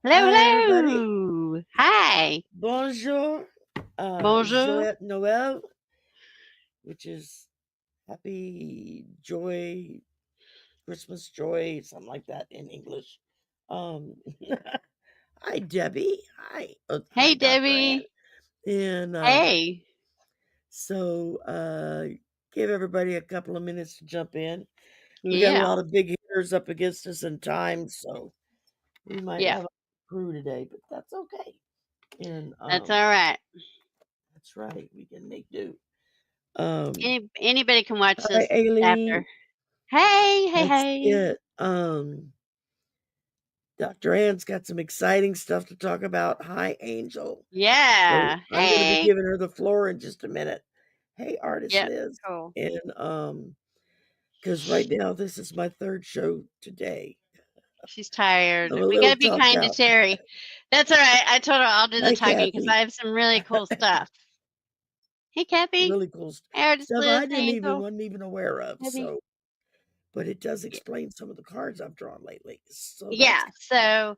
Hello, Hi, everybody. hello. Hi. Bonjour. Bonjour. Joyeux Noël, which is happy joy, Christmas joy, something like that in English. Um, hi, Debbie. Hi. Hi, Hey, Dr. Ann. Debbie. And Hey. so give everybody a couple of minutes to jump in. We got a Yeah. lot of big hitters up against us in time, so we might Yeah. have a crew today, but that's okay. And That's all right. that's right. We can make do. Um, Anybody can watch Hi, this Aileen. after. Hey, hey, That's hey. it. Dr. Ann's got some exciting stuff to talk about. Hi, Angel. So Yeah. I'm going to be Hey. giving her the floor in just a minute. Hey, artist Yep. Liz. Cool. And because right now this is my third show today. She's tired. I'm a We little got to be talked kind to out. Terry. That's all right. I told her I'll do the Hi, talking because Kathy. I have some really cool stuff. Hey, Kathy. Really cool Hey, Artist stuff I Liz. Hey, Angel. wasn't even aware of. Debbie. So, but it does explain some of the cards I've drawn lately. So that's Yeah. So,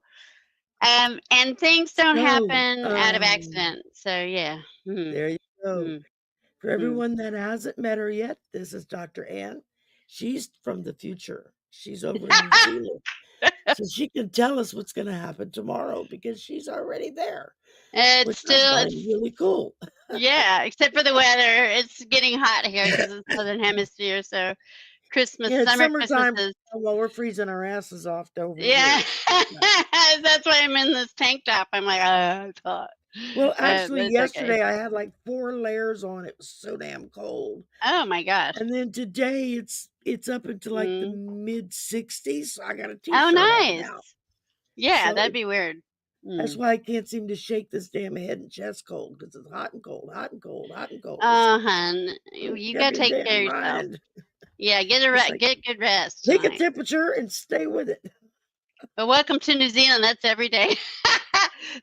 and things don't so. happen out of accident. So, yeah. There you go. Mm-hmm. For everyone that hasn't met her yet, this is Dr. Ann. She's from the future. She's over in New Zealand. So she can tell us what's going to happen tomorrow because she's already there, which I find It's really cool. yeah, except for the weather. It's getting hot here because it's southern hemisphere. So Yeah, it's summer summertime Christmases. while we're freezing our asses off over Yeah, here. that's why I'm in this tank top. I'm like, oh, it's hot, Well, but actually, it's okay. yesterday I had like 4 layers on. It was so damn cold. Oh my gosh. And then today it's up into like the Mm. mid 60s. So I got a Oh, t-shirt on nice. now. Yeah, So that'd be weird. that's Mm. why I can't seem to shake this damn head and chest cold because it's hot and cold, hot and cold, hot and cold. It's like, Hun, make you up gotta your take care damn of yourself. mind. Yeah, It's like, get good rest take a tonight. temperature and stay with it. But welcome to New Zealand. That's every day.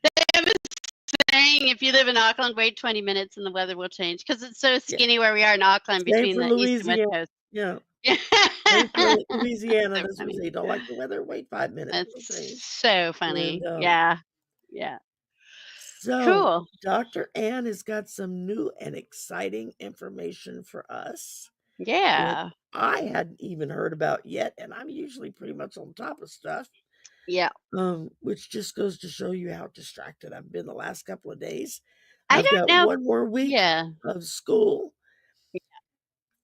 They have a saying, if you live in Auckland, wait 20 minutes and the weather will change because it's so skinny where we are in Auckland Same between for the east and west Louisiana. coast. Yeah. Yeah. Same for Louisiana. So That's what we funny. say. Don't like the weather? Wait 5 minutes. That's It'll change. so And funny. Yeah. Yeah. so Cool. Dr. Ann has got some new and exciting information for us that Yeah. I hadn't even heard about yet. And I'm usually pretty much on top of stuff. Yeah. Which just goes to show you how distracted I've been the last couple of days. I I've don't got know. 1 more week Yeah. of school.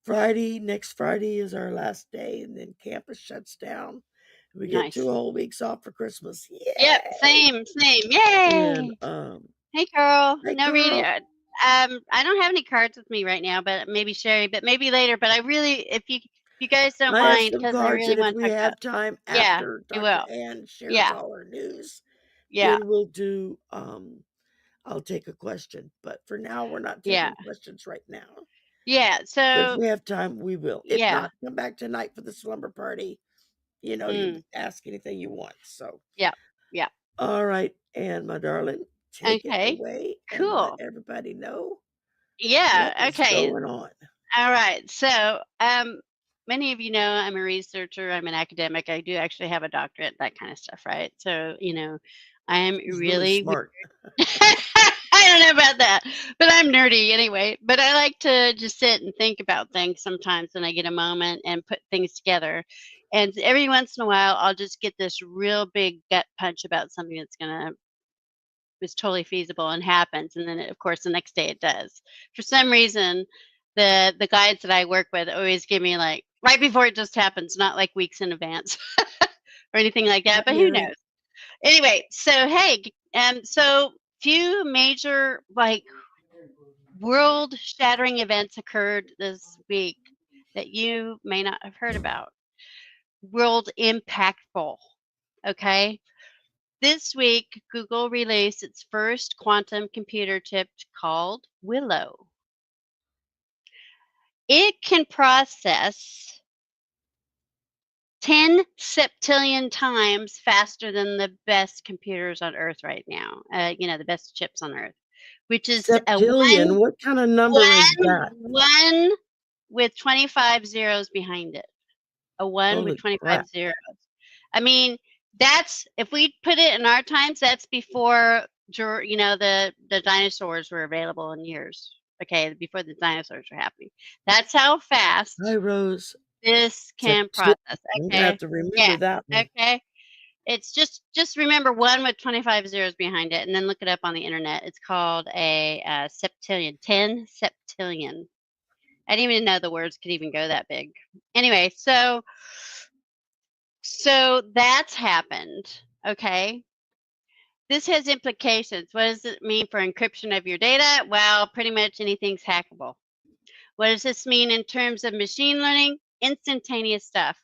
Next Friday is our last day, and then campus shuts down. We get 2 Nice. whole weeks off for Christmas. Yep. Yay! Same. And, Yay. Hey, Carl. hey, No reading. girl. I don't have any cards with me right now, but maybe Sherry, but maybe later. But I really, if you guys don't I have mind, some because I cards, really and if want to we talk about. have time Yeah, after you Dr. will. Ann shares Yeah. all her news, Yeah. then we'll do, I'll take a question. But for now, we're not Yeah. taking questions right now. Yeah. But if So, we have time, we will. If yeah. not, come back tonight for the slumber party. You Mm. ask anything you want. So, Yeah. Yeah. all right, and my darling, take it Okay. away and let Cool. everybody know what Yeah. is Okay. going on. All right. So, many of you know I'm a researcher. I'm an academic. I do actually have a doctorate, that kind of stuff, right? So, I am He's really really smart. I don't know about that, but I'm nerdy anyway. But I like to just sit and think about things sometimes when I get a moment and put things together. And every once in a while, I'll just get this real big gut punch about something is totally feasible and happens, and then of course the next day it does. For some reason, the guides that I work with always give me like right before it just happens, not like weeks in advance or anything like that. But who Yeah. knows? Anyway, so hey, so few major like world shattering events occurred this week that you may not have heard about. World impactful. Okay. This week, Google released its first quantum computer chip called Willow. It can process 10 septillion times faster than the best computers on Earth right now. The best chips on Earth, which is a Septillion. What kind of number is that? one with 25 zeros behind it. A one with Holy 25 crap. zeros. I mean, That's if we put it in our times, that's before the dinosaurs were available in years. Okay, before the dinosaurs were happening. That's how Hi, fast Rose. this can Sentience. process. I'm gonna have Okay. to remember Yeah. that one. Okay. It's just remember one with 25 zeros behind it, and then look it up on the internet. It's called a septillion, 10 septillion. I didn't even know the words could even go that big. Anyway, so that's happened. Okay. This has implications. What does it mean for encryption of your data? Well, pretty much anything's hackable. What does this mean in terms of machine learning? Instantaneous stuff.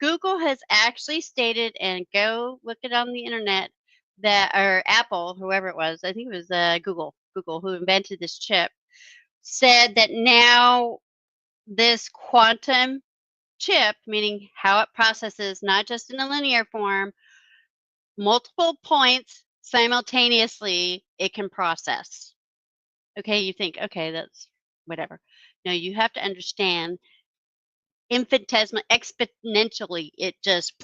Google has actually stated, and go look it on the internet, that, or Apple, whoever it was, I think it was Google who invented this chip, said that now this quantum chip, meaning how it processes not just in a linear form, multiple points simultaneously, it can process. Okay, you think, okay, that's whatever. No, you have to understand infinitesimal, exponentially, it just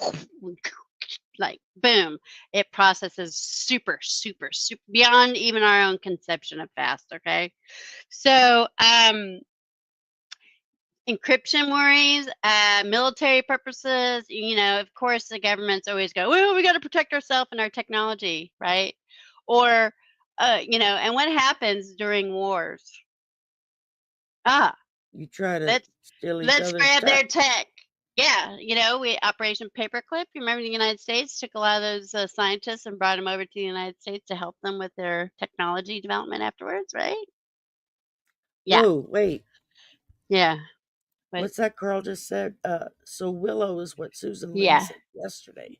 like boom, it processes super, super, super beyond even our own conception of fast. Okay, so encryption worries, military purposes. Of course, the governments always go, well, we got to protect ourselves and our technology, right? Or, and what happens during wars? Ah, You try to let's steal each let's other's grab their tech. tech. Yeah, we Operation Paperclip. You remember the United States took a lot of those scientists and brought them over to the United States to help them with their technology development afterwards, right? Yeah, Whoa, wait. yeah, but What's that Carl just said? So Willow is what Susan Lynn yeah, said yesterday.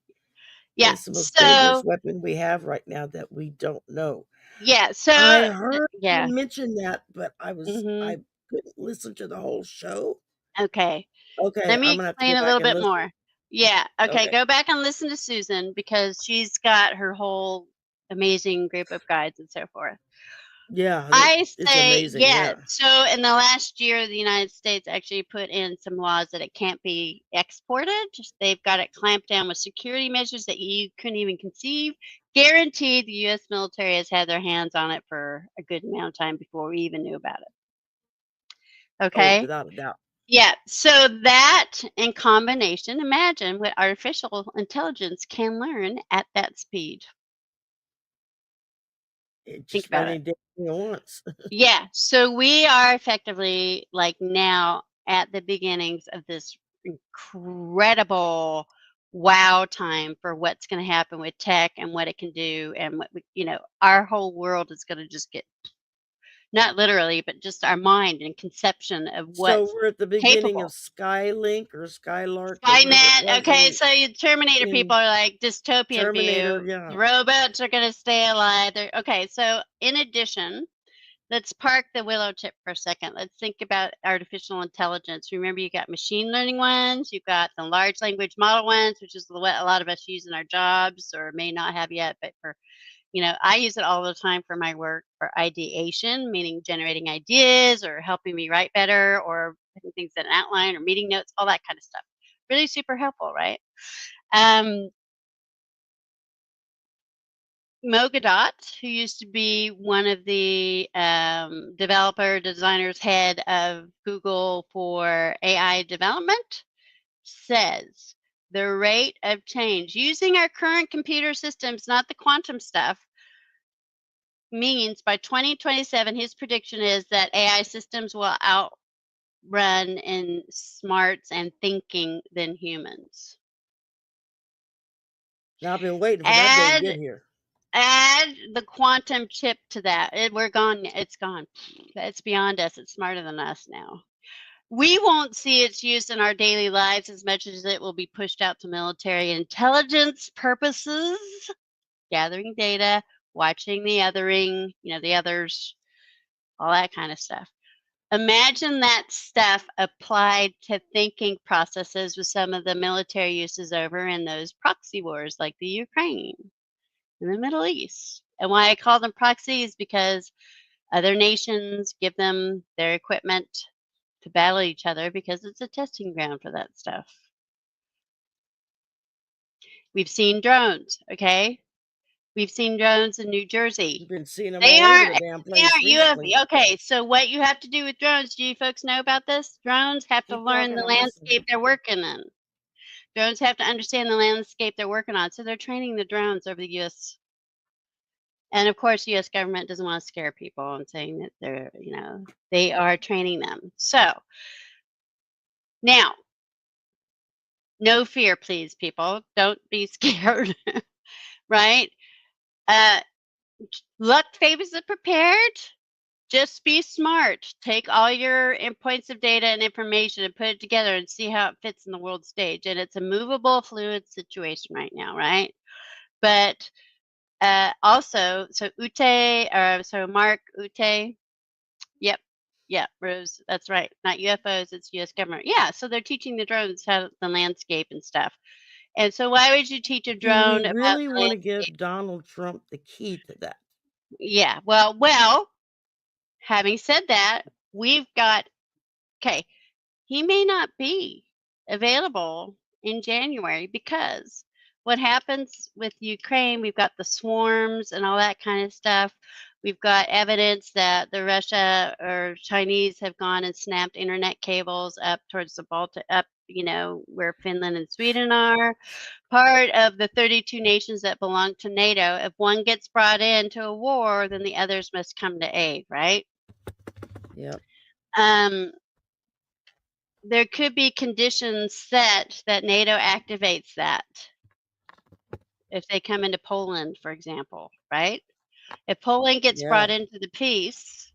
yeah. Is the most dangerous So weapon we have right now that we don't know. yeah, so I heard you yeah. mention that, but Hmm. I couldn't listen to the whole show. Okay. Okay, Let me I'm gonna have to go explain a back little and bit listen. more. Yeah. Okay. Okay. Go back and listen to Susan because she's got her whole amazing group of guides and so forth. Yeah, I it's say amazing. yeah. Yeah. So in the last year, the United States actually put in some laws that it can't be exported. They've got it clamped down with security measures that you couldn't even conceive. Guaranteed, the U.S. military has had their hands on it for a good amount of time before we even knew about it. Oh, Okay. without a doubt. Yeah. So that in combination, imagine what artificial intelligence can learn at that speed. It Think just about about it. any damn thing at once. Yeah, so we are effectively like now at the beginnings of this incredible wow time for what's going to happen with tech and what it can do and our whole world is going to just get not literally but just our mind and conception of So what's we're at the beginning of capable. Skylink or Skylark or whatever it Skynet, was okay, so you Terminator people in are like dystopian Terminator. view. Yeah. The robots are going to stay alive. Okay, so in addition, let's park the willow tip for a second. Let's think about artificial intelligence. Remember, you got machine learning ones, you've got the large language model ones, which is what a lot of us use in our jobs or may not have yet, but I use it all the time for my work for ideation, meaning generating ideas or helping me write better or putting things in an outline or meeting notes, all that kind of stuff. Really super helpful, right? Um, Mogadot, who used to be one of the developer designers, head of Google for AI development, says the rate of change using our current computer systems, not the quantum stuff, means by 2027, his prediction is that AI systems will outrun in smarts and thinking than humans. Now I've been waiting for that day to Add get here. Add the quantum chip to that. We're gone. It's gone. It's beyond us. It's smarter than us now. We won't see its use in our daily lives as much as it will be pushed out to military intelligence purposes, gathering data, watching the othering, the others, all that kind of stuff. Imagine that stuff applied to thinking processes with some of the military uses over in those proxy wars like the Ukraine in the Middle East. And why I call them proxy is because other nations give them their equipment to battle each other because it's a testing ground for that stuff. We've seen drones, okay? We've seen drones in New Jersey. You've been seeing them They all over aren't the damn they place aren't recently. UFO. Okay, so what you have to do with drones, do you folks know about this? Drones have to Keep learn talking, the I'm listening. landscape they're working in. Drones have to understand the landscape they're working on, so they're training the drones over the US. And of course, US government doesn't wanna scare people and saying that they're, they are training them. So, now, no fear, please, people. Don't be scared, right? Uh, luck favors the prepared. Just be smart. Take all your points of data and information and put it together and see how it fits in the world stage. And it's a movable, fluid situation right now, right? But also, so Mark Ute, yep, yep, Rose, that's right. Not UFOs, it's U.S. government. Yeah, so they're teaching the drones how the landscape and stuff. And so, why would you teach a Do we drone about really the want to landscape? give Donald Trump the key to that? Yeah, well, having said that, we've got okay. He may not be available in January because what happens with Ukraine, we've got the swarms and all that kind of stuff. We've got evidence that the Russia or Chinese have gone and snapped internet cables up towards the Baltic, up, where Finland and Sweden are. Part of the 32 nations that belong to NATO. If one gets brought into a war, then the others must come to aid, right? Yep. Um, there could be conditions set that NATO activates that if they come into Poland, for example, right? If Poland gets Yeah. brought into the peace,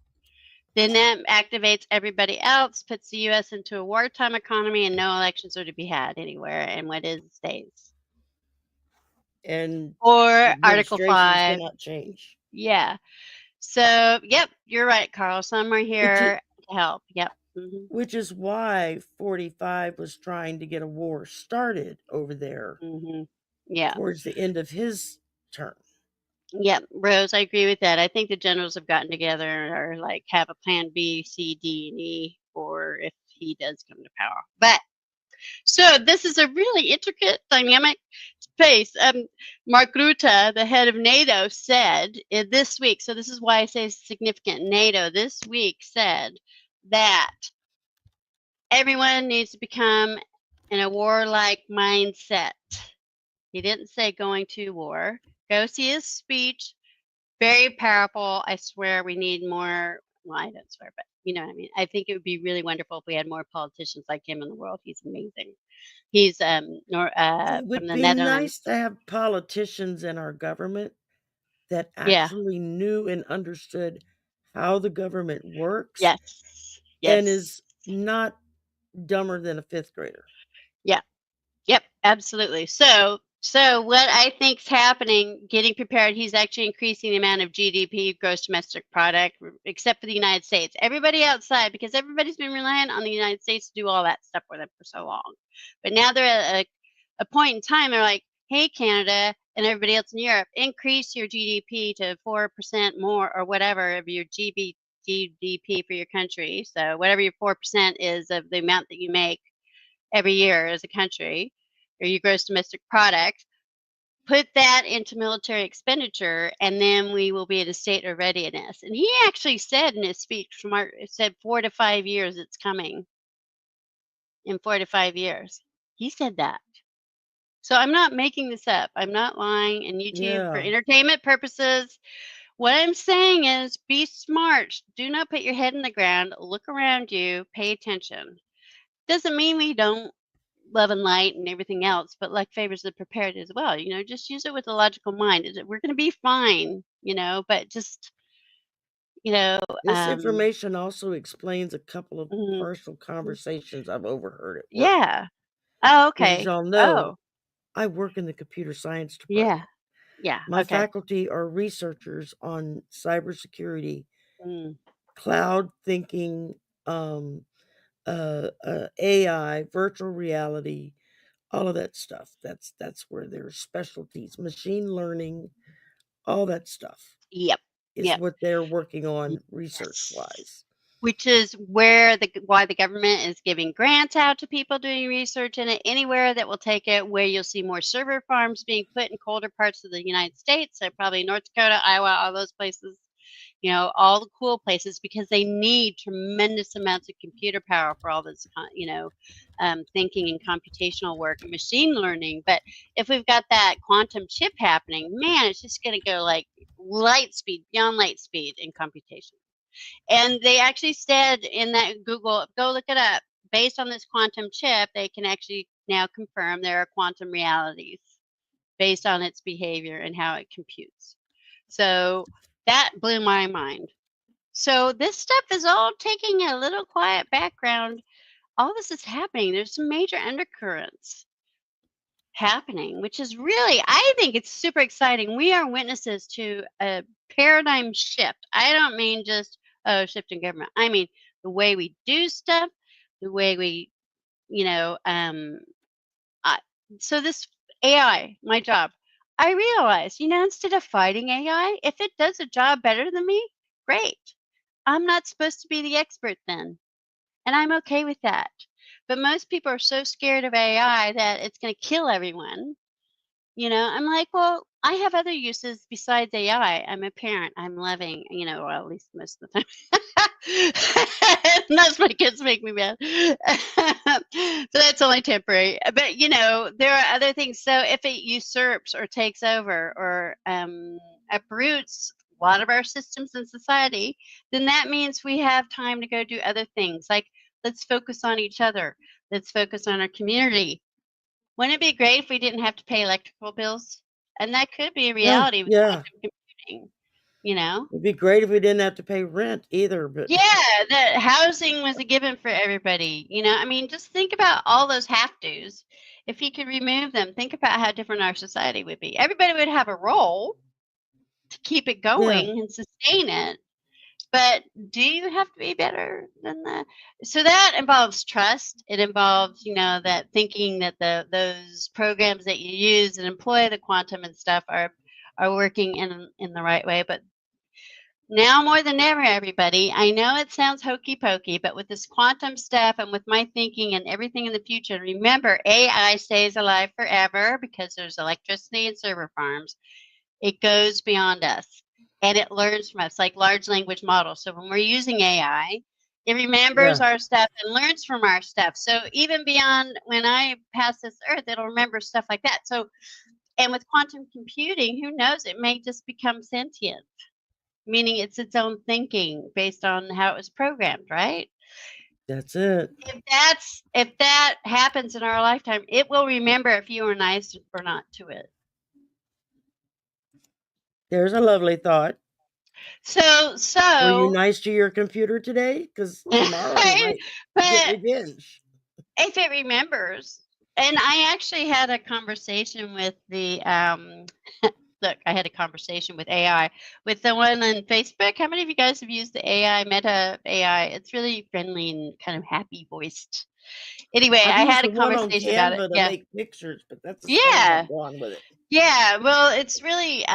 then that activates everybody else, puts the US into a wartime economy, and no elections are to be had anywhere, and what is stays. And Or Article administrations 5. cannot change. Yeah. So, yep, you're right, Carl. Some are Which is here to help. Yep. Hmm. which is why 45 was trying to get a war started over there Hmm. Yeah. towards the end of his term. Yep, Rose, I agree with that. I think the generals have gotten together or like have a plan B, C, D, and E for if he does come to power. But so this is a really intricate, dynamic space. Mark Rutte, the head of NATO, said this week. So this is why I say it's significant. NATO this week said that everyone needs to become in a warlike mindset. He didn't say going to war. Go see his speech. Very powerful. I swear we need more. Well, I don't swear, but you know what I mean. I think it would be really wonderful if we had more politicians like him in the world. He's amazing. He's It from would the be Netherlands. nice to have politicians in our government that Yeah. actually knew and understood how the government works Yes. and Yes. is not dumber than a fifth grader. Yeah. Yep, absolutely. So what I think's happening, getting prepared, he's actually increasing the amount of GDP, gross domestic product, except for the United States. Everybody outside, because everybody's been relying on the United States to do all that stuff for them for so long. But now they're at a point in time, they're like, hey, Canada and everybody else in Europe, increase your GDP to 4% more or whatever of your GDP for your country. So whatever your 4% is of the amount that you make every year as a country or your gross domestic product, put that into military expenditure, and then we will be in a state of readiness. And he actually said in his speech, said 4 to 5 years it's coming in 4 to 5 years. He said that. So I'm not making this up. I'm not lying. And YouTube, for Yeah. entertainment purposes, what I'm saying is be smart. Do not put your head in the ground. Look around you. Pay attention. Doesn't mean we don't love and light and everything else, but luck favors the prepared as well. Just use it with a logical mind. We're going to be fine, but just, you know, This information also explains a couple of mhm, personal conversations I've overheard at work. yeah. Oh, Because as okay. y'all know, Oh, I work in the computer science yeah. department. Yeah. My Okay. faculty are researchers on cybersecurity, Mm, cloud thinking, AI, virtual reality, all of that stuff. That's where their specialties, machine learning, all that stuff yep. is Yep. what they're working on research Yes. wise. which is why the government is giving grants out to people doing research in it. Anywhere that will take it, where you'll see more server farms being put in colder parts of the United States, so probably North Dakota, Iowa, all those places. All the cool places, because they need tremendous amounts of computer power for all this, thinking and computational work and machine learning. But if we've got that quantum chip happening, man, it's just going to go like light speed, beyond light speed in computation. And they actually said in that Google, go look it up, based on this quantum chip, they can actually now confirm there are quantum realities based on its behavior and how it computes. So that blew my mind. So this stuff is all taking a little quiet background. All this is happening. There's some major undercurrents happening, which is really, I think it's super exciting. We are witnesses to a paradigm shift. I don't mean just shift in government. I mean the way we do stuff, the way we, so this AI, my job, I realized, instead of fighting AI, if it does a job better than me, great. I'm not supposed to be the expert then. And I'm okay with that. But most people are so scared of AI that it's going to kill everyone. I'm like, well, I have other uses besides AI. I'm a parent. I'm loving, well, at least most of the time. Unless my kids make me mad. But that's only temporary. But, there are other things. So if it usurps or takes over or uproots a lot of our systems in society, then that means we have time to go do other things. Like, let's focus on each other. Let's focus on our community. Wouldn't it be great if we didn't have to pay electrical bills? And that could be a reality with Yeah. quantum computing. It'd be great if we didn't have to pay rent either, but Yeah, that housing was a given for everybody. I mean, just think about all those have-tos. If you could remove them, think about how different our society would be. Everybody would have a role to keep it going and sustain it. But do you have to be better than that? So that involves trust. It involves, that thinking that those programs that you use and employ the quantum and stuff are working in the right way. But now more than ever, everybody, I know it sounds hokey pokey, but with this quantum stuff and with my thinking and everything in the future, remember, AI stays alive forever because there's electricity and server farms. It goes beyond us. And it learns from us, like large language models. So when we're using AI, it remembers our stuff and learns from our stuff. So even beyond when I pass this earth, it'll remember stuff like that. So, and with quantum computing, who knows? It may just become sentient, meaning it's its own thinking based on how it was programmed, right? That's it. If that happens in our lifetime, it will remember if you were nice or not to it. There's a lovely thought. So were you nice to your computer today? Because tomorrow you might get revenge. If it remembers. And I actually had a conversation with the look, I had a conversation with AI with the one on Facebook. How many of you guys have used the AI, Meta AI? It's really friendly and kind of happy voiced. Anyway, I had a conversation about it. To make pictures, but that's yeah. Go on with it. Yeah, well, it's really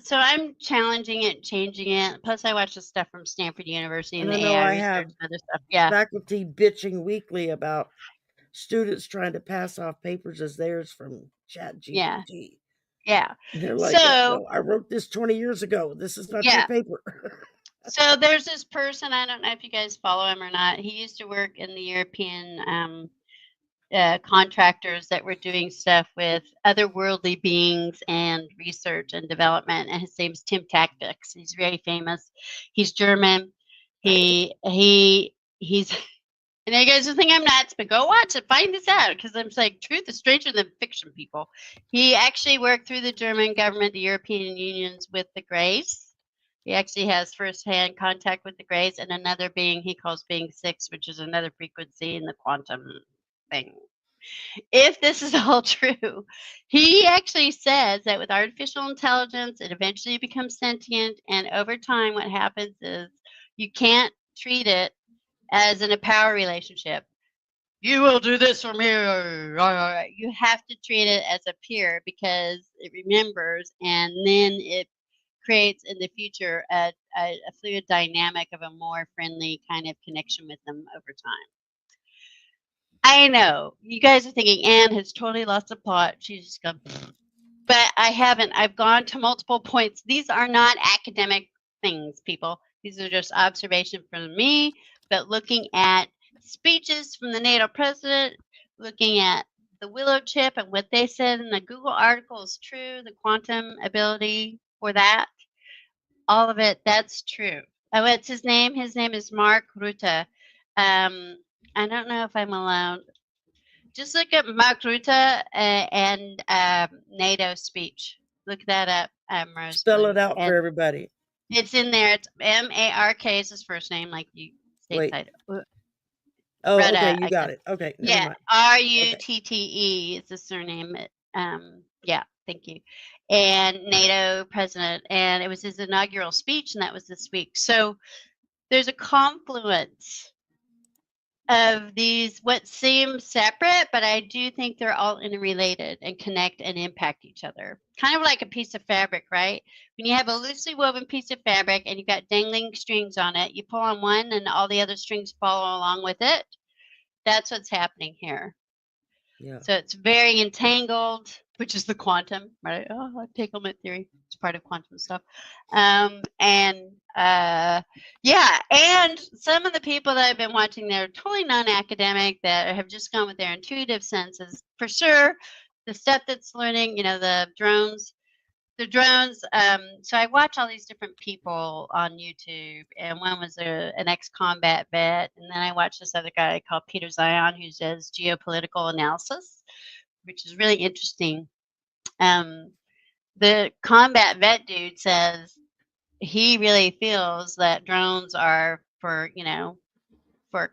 so I'm challenging it, changing it. Plus, I watch the stuff from Stanford University and the AI research and other stuff. Yeah, faculty bitching weekly about students trying to pass off papers as theirs from ChatGPT. Yeah. They're like, so, I wrote this 20 years ago. This is not your paper. So there's this person, I don't know if you guys follow him or not. He used to work in the European contractors that were doing stuff with otherworldly beings and research and development. And his name's Tim Tactics. He's very famous. He's German. He's and you guys will think I'm nuts, but go watch it, find this out, because I'm like, truth is stranger than fiction, people. He actually worked through the German government, the European unions with the Greys. He actually has first-hand contact with the Greys and another being he calls being 6, which is another frequency in the quantum thing. If this is all true, he actually says that with artificial intelligence, it eventually becomes sentient, and over time, what happens is you can't treat it as in a power relationship. You will do this for me. You have to treat it as a peer because it remembers, and then it creates in the future a fluid dynamic of a more friendly kind of connection with them over time. I know you guys are thinking Anne has totally lost the plot. She's just gone, but I haven't. I've gone to multiple points. These are not academic things, people. These are just observation from me, but looking at speeches from the NATO president, looking at the willow chip and what they said in the Google article is true, the quantum ability for that, all of it, that's true. Oh, what's his name? His name is Mark Rutte. I don't know if I'm allowed. Just look up Mark Rutte and NATO speech. Look that up, Rose Spell Blue. it out for And everybody. it's in there. It's Mark is his first name, like you Wait. stateside. Oh, okay, Rutte, you I got guess. it. Okay, never Yeah, mind. Okay. Rutte is the surname. Yeah, thank you. And NATO president, and it was his inaugural speech, and that was this week. So there's a confluence of these what seem separate, but I do think they're all interrelated and connect and impact each other. Kind of like a piece of fabric, right? When you have a loosely woven piece of fabric and you've got dangling strings on it, you pull on one and all the other strings follow along with it. That's what's happening here. Yeah. So it's very entangled, which is the quantum, right? Oh, entanglement theory. It's part of quantum stuff. Yeah, and some of the people that I've been watching, they're totally non-academic, that have just gone with their intuitive senses. For sure, the stuff that's learning, the drones. So I watch all these different people on YouTube, and one was an ex-combat vet, and then I watched this other guy called Peter Zion who does geopolitical analysis, which is really interesting. Um, the combat vet dude says he really feels that drones are for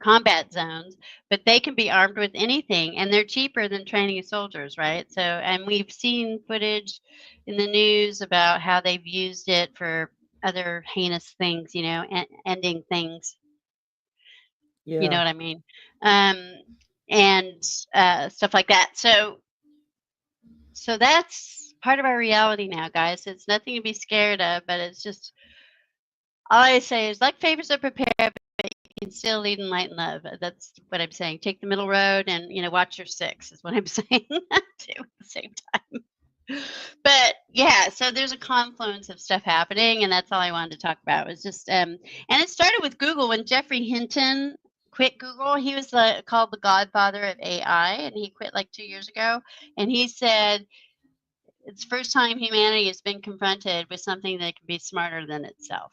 combat zones, but they can be armed with anything and they're cheaper than training soldiers, right? So, and we've seen footage in the news about how they've used it for other heinous things, ending things, you know Yeah. what I mean? Um, and stuff like that. So that's part of our reality now, guys. It's nothing to be scared of, but it's just all I say is like favors are prepared, but you can still lead in light and love. That's what I'm saying. Take the middle road and watch your six is what I'm saying too at the same time. But yeah, so there's a confluence of stuff happening, and that's all I wanted to talk about. Was just and it started with Google when Jeffrey Hinton quit Google. He was called the godfather of AI, and he quit like 2 years ago. And he said it's the first time humanity has been confronted with something that can be smarter than itself.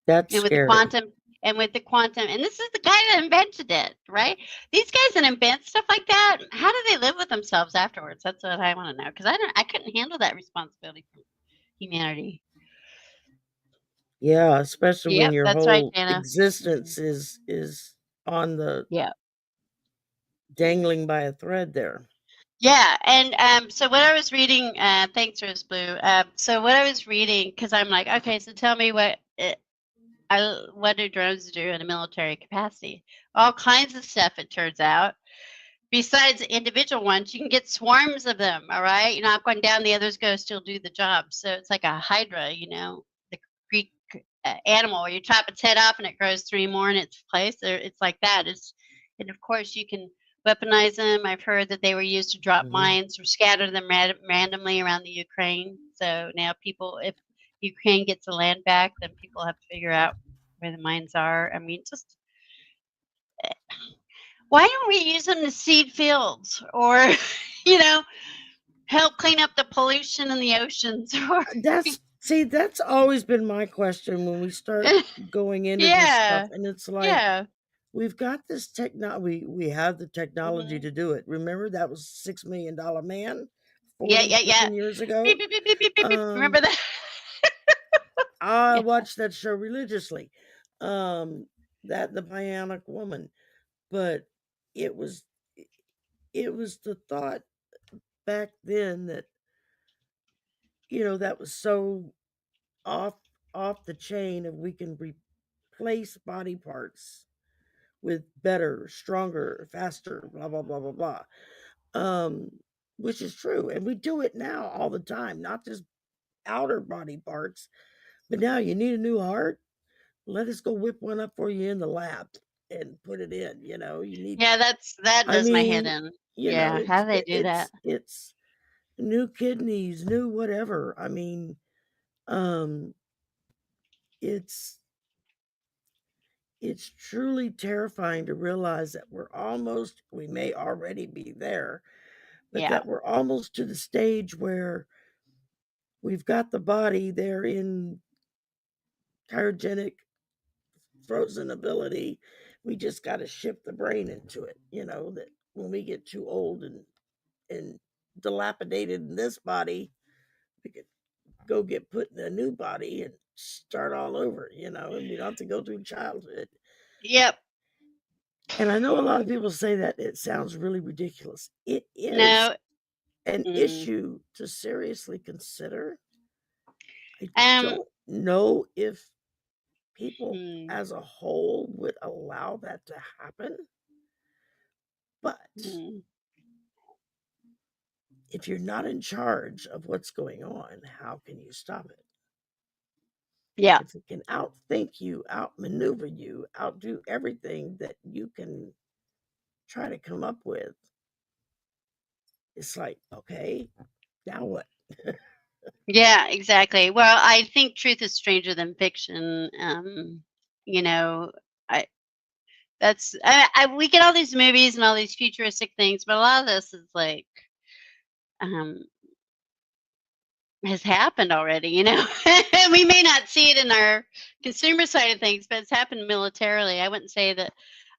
That's And with the scary. quantum and this is the guy that invented it, right? These guys that invent stuff like that, how do they live with themselves afterwards? That's what I want to know, because I couldn't handle that responsibility for humanity. Yeah, especially when Yep, your that's right, whole Dana. existence is on the Yeah. dangling by a thread there. Yeah, and so what I was reading, thanks, Rose Blue. So what I was reading, because I'm like, okay, so tell me what do drones do in a military capacity? All kinds of stuff, it turns out. Besides individual ones, you can get swarms of them, all right? You're not going down, the others go still do the job. So it's like a hydra, the Greek animal where you chop its head off and it grows three more in its place. It's like that. And of course, you can weaponize them. I've heard that they were used to drop Hmm. mines or scatter them randomly around the Ukraine. So now if Ukraine gets the land back, then people have to figure out where the mines are. I mean, just why don't we use them to seed fields or, you know, help clean up the pollution in the oceans? Or That's always been my question when we start going into this stuff, yeah, and it's like yeah, we've got this we have the technology hmm to do it. Remember that was $6 million man yeah, 40 yeah, yeah. flipping years Beep, ago. beep, beep, beep, beep, beep, beep. Um Remember that? I Yeah, watched that show religiously. Um that the Bionic Woman, but it was it was the thought back then that that was so off off the chain, if we can replace body parts with better, stronger, faster, blah blah blah blah blah. Um, which is true, and we do it now all the time, not just outer body parts, but now you need a new heart. Let us go whip one up for you in the lab and put it in. You know, you need. Yeah, that I does my head mean, in. you know, Yeah, how do they do that? it's new kidneys, new whatever. I mean, um, it's it's truly terrifying to realize that we may already be there, but Yeah. that we're almost to the stage where we've got the body there in cryogenic frozen ability. We just got to shift the brain into it. You know, that when we get too old and dilapidated in this body, we could go get put in a new body and start all over, you know, and we don't have to go through childhood. Yep. And I know a lot of people say that it sounds really ridiculous. It is No. an Mm, issue to seriously consider. I um. don't know if people Hmm, as a whole would allow that to happen, but hmm. if you're not in charge of what's going on, how can you stop it? Yeah. If it can outthink you, outmaneuver you, outdo everything that you can try to come up with, it's like, okay, now what? Yeah. Exactly. Well, I think truth is stranger than fiction. You know, I we get all these movies and all these futuristic things, but a lot of this is like um has happened already, you know. We may not see it in our consumer side of things, but it's happened militarily. I wouldn't say that.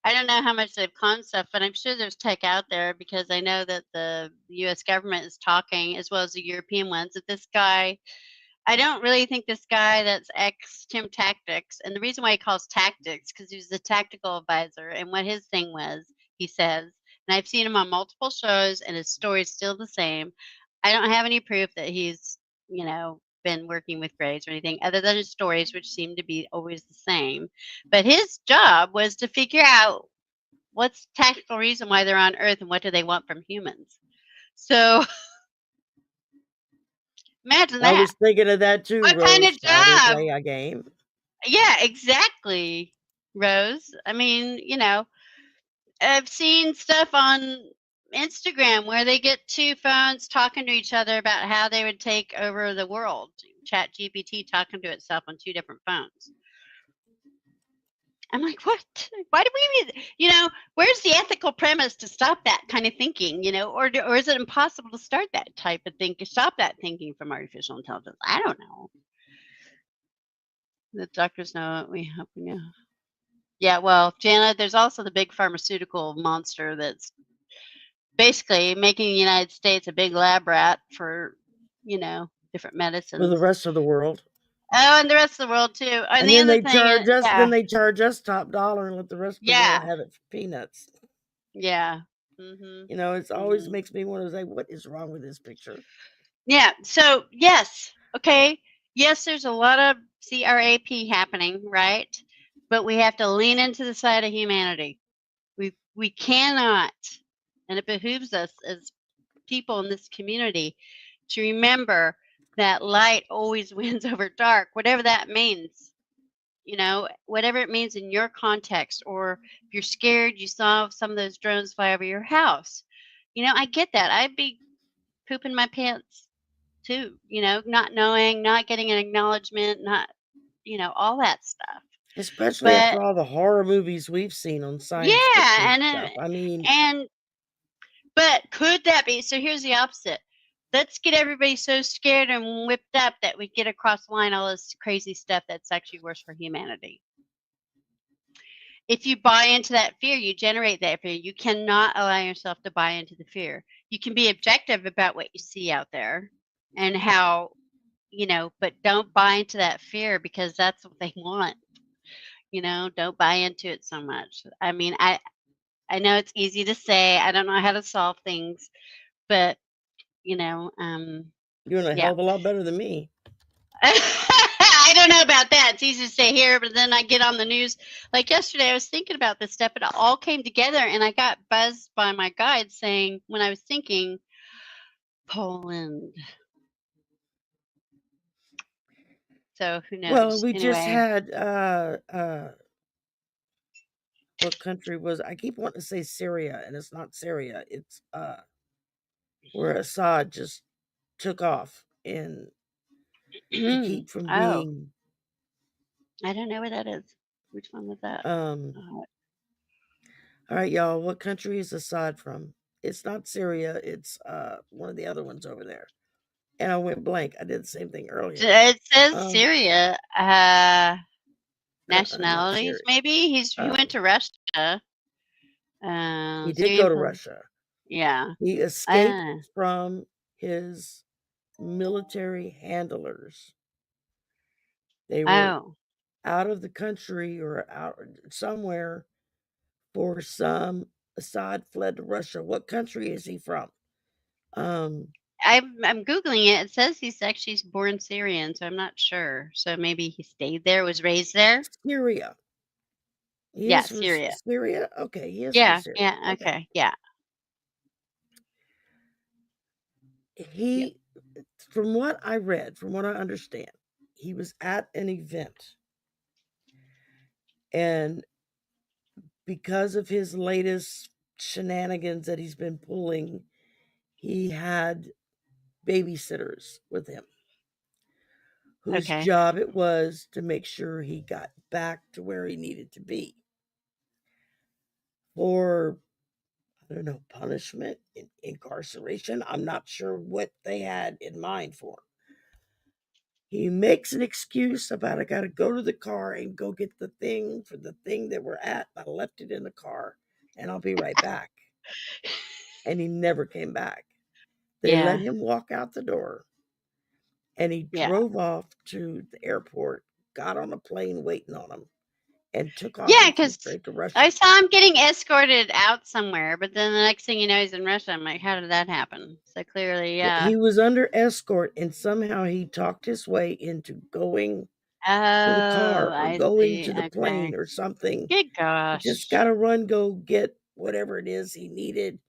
I don't know how much they've conned stuff, but I'm sure there's tech out there because I know that the U.S. government is talking, as well as the European ones, that this guy. I don't really think this guy that's ex Tim Tactics, and the reason why he calls tactics because he was a tactical advisor, and what his thing was, he says, and I've seen him on multiple shows, and his story's still the same. I don't have any proof that he's, been working with Grays or anything other than his stories, which seem to be always the same. But his job was to figure out what's the tactical reason why they're on Earth and what do they want from humans. So imagine I that. was thinking of that too, What kind Rose. of Are they job? playing a game? Yeah, exactly, Rose. I mean, I've seen stuff on Instagram where they get two phones talking to each other about how they would take over the world. Chat GPT talking to itself on two different phones. I'm like, what? Why do we need, where's the ethical premise to stop that kind of thinking, or is it impossible to start that type of thinking, stop that thinking from artificial intelligence? I don't know. The doctors know it. We hope we know. Yeah, well, Janet, there's also the big pharmaceutical monster that's basically making the United States a big lab rat for, different For the medicines. rest of the world. Oh, and the rest of the world too. And And the then other they thing is, charge us yeah, then they charge us top dollar and let the rest of the world yeah, have it for peanuts. yeah. Mhm. You know, it always Mhm. makes me want to say, what is wrong with this picture? Yeah. So yes, okay. Yes, there's a lot of CRAP happening, right? But we have to lean into the side of humanity. We cannot, and it behooves us as people in this community to remember that light always wins over dark, whatever that means. Whatever it means in your context, or if you're scared, you saw some of those drones fly over your house. I get that. I'd be pooping my pants too, not knowing, not getting an acknowledgement, not, all that stuff. Especially after But all the horror movies we've seen on science yeah, fiction and stuff. I mean, and but could that be? So here's the opposite. Let's get everybody so scared and whipped up that we get across the line all this crazy stuff that's actually worse for humanity. If you buy into that fear, you generate that fear. You cannot allow yourself to buy into the fear. You can be objective about what you see out there and how, but don't buy into that fear because that's what they want. Don't buy into it so much. I mean, I know it's easy to say. I don't know how to solve things, but you know, um, you're doing a yeah. hell of a lot better than me. I don't know about that. It's easy to say here, but then I get on the news. Like yesterday, I was thinking about this stuff, and it all came together, and I got buzzed by my guide saying, when I was thinking, Poland. So who Well, knows? we just Anyway. had what country was I keep wanting to say Syria, and it's not Syria. It's where Assad just took off and to keep from Oh, being I don't know where that is. Which one was that? um Oh, all right, y'all, what country is Assad from? It's not Syria, it's one of the other ones over there. And I went blank. I did the same thing earlier. it says Um Syria. not Nationalities, Syria. maybe he went to Russia. He did go Syrian. to Russia. Yeah. He escaped Uh, from his military handlers. They were oh, out of the country or out somewhere for some Assad fled to Russia. What country is he from? Um, I'm googling it. It says he's actually born Syrian, so I'm not sure. So maybe he stayed there, was raised there. Syria. He Yeah, is from Syria. Syria? Okay, he is from Yeah, Syria. yeah, Okay. okay, yeah, yeah. He, from what I read, from what I understand, he was at an event, and because of his latest shenanigans that he's been pulling, he had babysitters with him whose Okay. job it was to make sure he got back to where he needed to be for, I don't know, punishment, incarceration. I'm not sure what they had in mind for him. He makes an excuse about, I got to go to the car and go get the thing for the thing that we're at. I left it in the car and I'll be right back. And he never came back. They let Yeah, him walk out the door and he yeah. drove off to the airport, got on a plane waiting on him, and took off Yeah, and flew because straight to I Russia. saw him getting escorted out somewhere, but then the next thing you know, he's in Russia. I'm like, how did that happen? So clearly, yeah. He was under escort and somehow he talked his way into going to the Oh, car or I going see. to the Okay. plane or something. Good He just gosh. got to run, go get whatever it is he needed.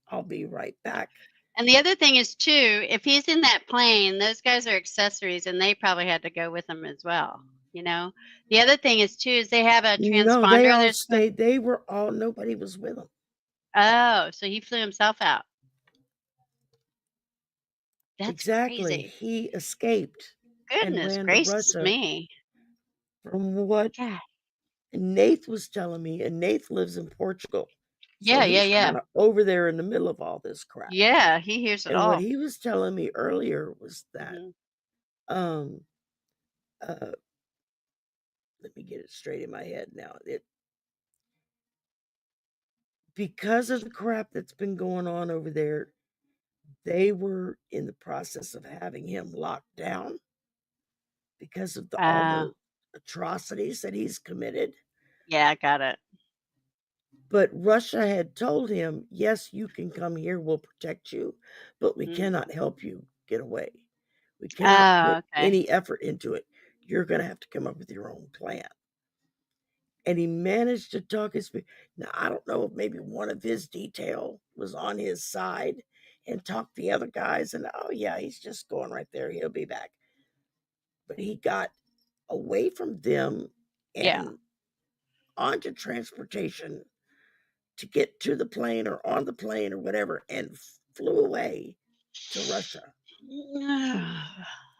I'll be right back. And the other thing is too, if he's in that plane, those guys are accessories, and they probably had to go with him as well. You know. The other thing is too is they have a No, they transponder. all There's stayed. They were all, nobody was with him. oh, so he flew himself out. That's Exactly. crazy. He escaped and Goodness ran to gracious Russia me. from what Yeah. Nath was telling me, and Nath lives in Portugal. So Yeah, yeah, he's yeah. kind of over there in the middle of all this crap. Yeah, he hears it And what all. he was telling me earlier was that, Mhm. um, uh, let me get it straight in my head now. Because of the crap that's been going on over there, they were in the process of having him locked down because of all Uh, the atrocities that he's committed. yeah, I got it. But Russia had told him, yes, you can come here, we'll protect you, but we Mhm. cannot help you get away. We cannot Oh, put okay. any effort into it. You're going to have to come up with your own plan. And he managed to talk his. Now, I don't know if maybe one of his detail was on his side and talked the other guys, and oh, yeah, he's just going right there. He'll be back. But he got away from them Yeah. and onto transportation to get to the plane or on the plane or whatever and flew away to Russia.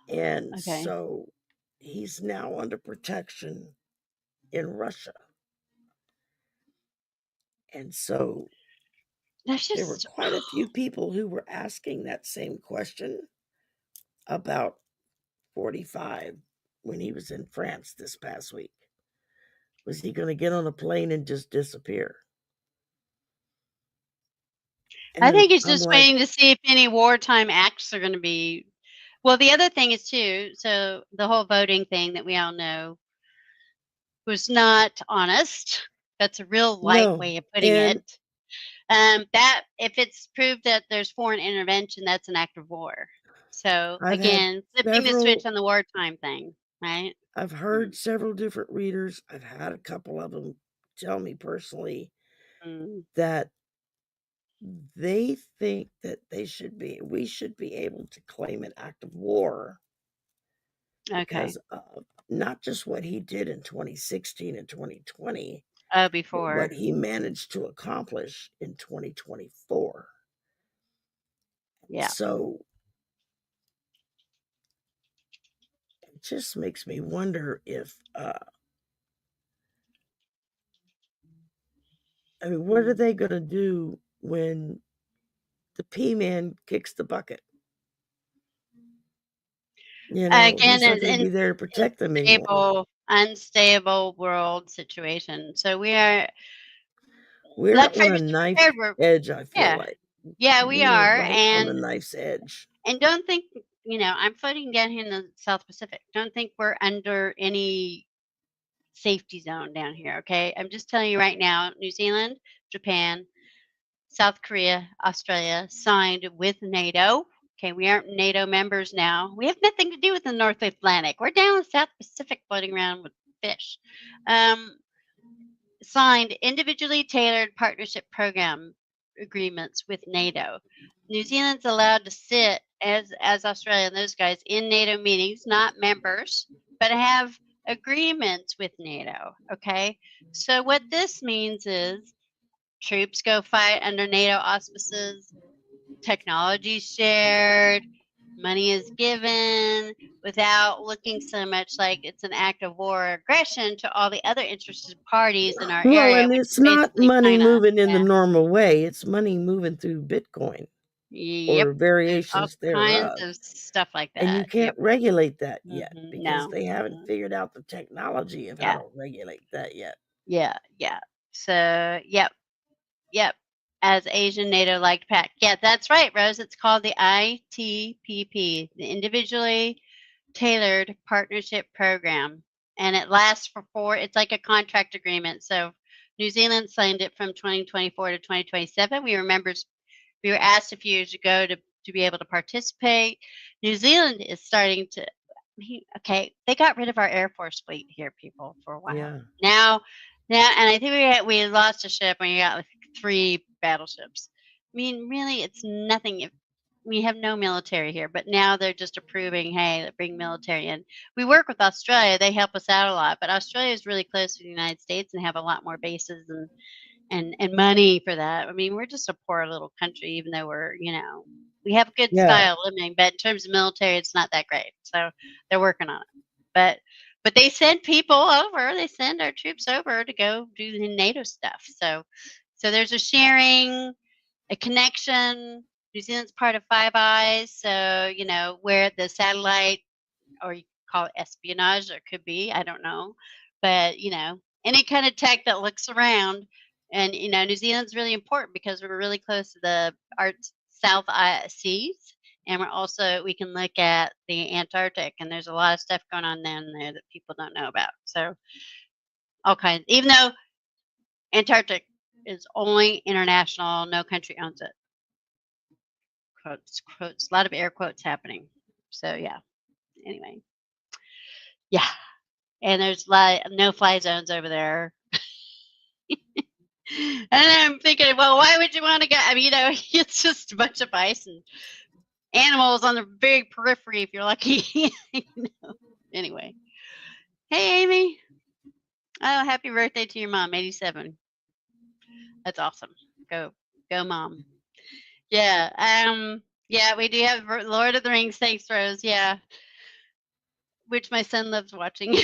And Okay. so he's now under protection in Russia. And so That's there were just quite a few people who were asking that same question about 45 when he was in France this past week. Was he going to get on a plane and just disappear? I And think he's I'm just like, waiting to see if any wartime acts are gonna be well, the other thing is too, so the whole voting thing that we all know was not honest. That's a real light no. way of putting it. And That if it's proved that there's foreign intervention, that's an act of war. So I've had again, flipping the switch several, on the wartime thing, right? I've Mm, heard several different readers. I've had a couple of them tell me personally mm. that they think that we should be able to claim an act of war Okay. because of not just what he did in 2016 and 2020, Oh, but before. what he managed to accomplish in 2024. Yeah. So it just makes me wonder if, I mean, what are they going to do when the P man kicks the bucket? You know, Again, he's not going to be there to protect them anymore. unstable world situation. So we are, We're like on a Travis knife prepared. We're edge, I feel yeah, like. yeah, we We are are, right on the knife's edge. and don't think, I'm floating down here in the South Pacific. Don't think we're under any safety zone down here. Okay, I'm just telling you right now. New Zealand, Japan, South Korea, Australia signed with NATO. Okay, we aren't NATO members now. We have nothing to do with the North Atlantic. We're down in the South Pacific floating around with fish. Um, Signed individually tailored partnership program agreements with NATO. New Zealand's allowed to sit as Australia and those guys in NATO meetings, not members, but have agreements with NATO. Okay, so what this means is troops go fight under NATO auspices, technology shared, money is given without looking so much like it's an act of war or aggression to all the other interested parties in our Well, area, and which it's is not basically money China. moving in the Yeah. normal way. It's money moving through Bitcoin Yep. or All variations kinds thereof. of stuff like And you that. Yep. can't regulate that yet because No. they haven't figured out the technology of how Yeah. to regulate that yet. Yeah. Yeah. So, yep. Yep. As Asian NATO liked pack. Yeah, that's right, Rose. It's called the ITPP, the Individually Tailored Partnership Program. And it lasts for it's like a contract agreement. So New Zealand signed it from 2024 to 2027. We were asked a few years ago to be able to participate. New Zealand is starting to, okay, they got rid of our Air Force fleet here, people, for a while. Yeah. Now, and I think we lost a ship when we got like 3 battleships. I mean, really, it's nothing. If we have no military here, but now they're just approving, hey, bring military in. We work with Australia; they help us out a lot. But Australia is really close to the United States and have a lot more bases and money for that. I mean, we're just a poor little country, even though we have a good Yeah. style of living, but in terms of military, it's not that great. So they're working on it. But they send people over. They send our troops over to go do the NATO stuff. So there's a sharing, a connection. New Zealand's part of Five Eyes, so where the satellite, or you call it espionage, or it could be, I don't know, but any kind of tech that looks around, and New Zealand's really important because we're really close to the South Seas, and we can look at the Antarctic, and there's a lot of stuff going on down there that people don't know about. So all kinds, even though Antarctic is only international, no country owns it. Quotes, a lot of air quotes happening. So yeah. Anyway, yeah. And there's no fly zones over there. And I'm thinking, well, why would you want to go? I mean, it's just a bunch of ice and animals on the very periphery if you're lucky. Anyway, hey, Amy. Oh, happy birthday to your mom, 87. That's awesome. Go, mom. Yeah. Yeah, we do have Lord of the Rings. Thanks, Rose. Yeah, which my son loves watching.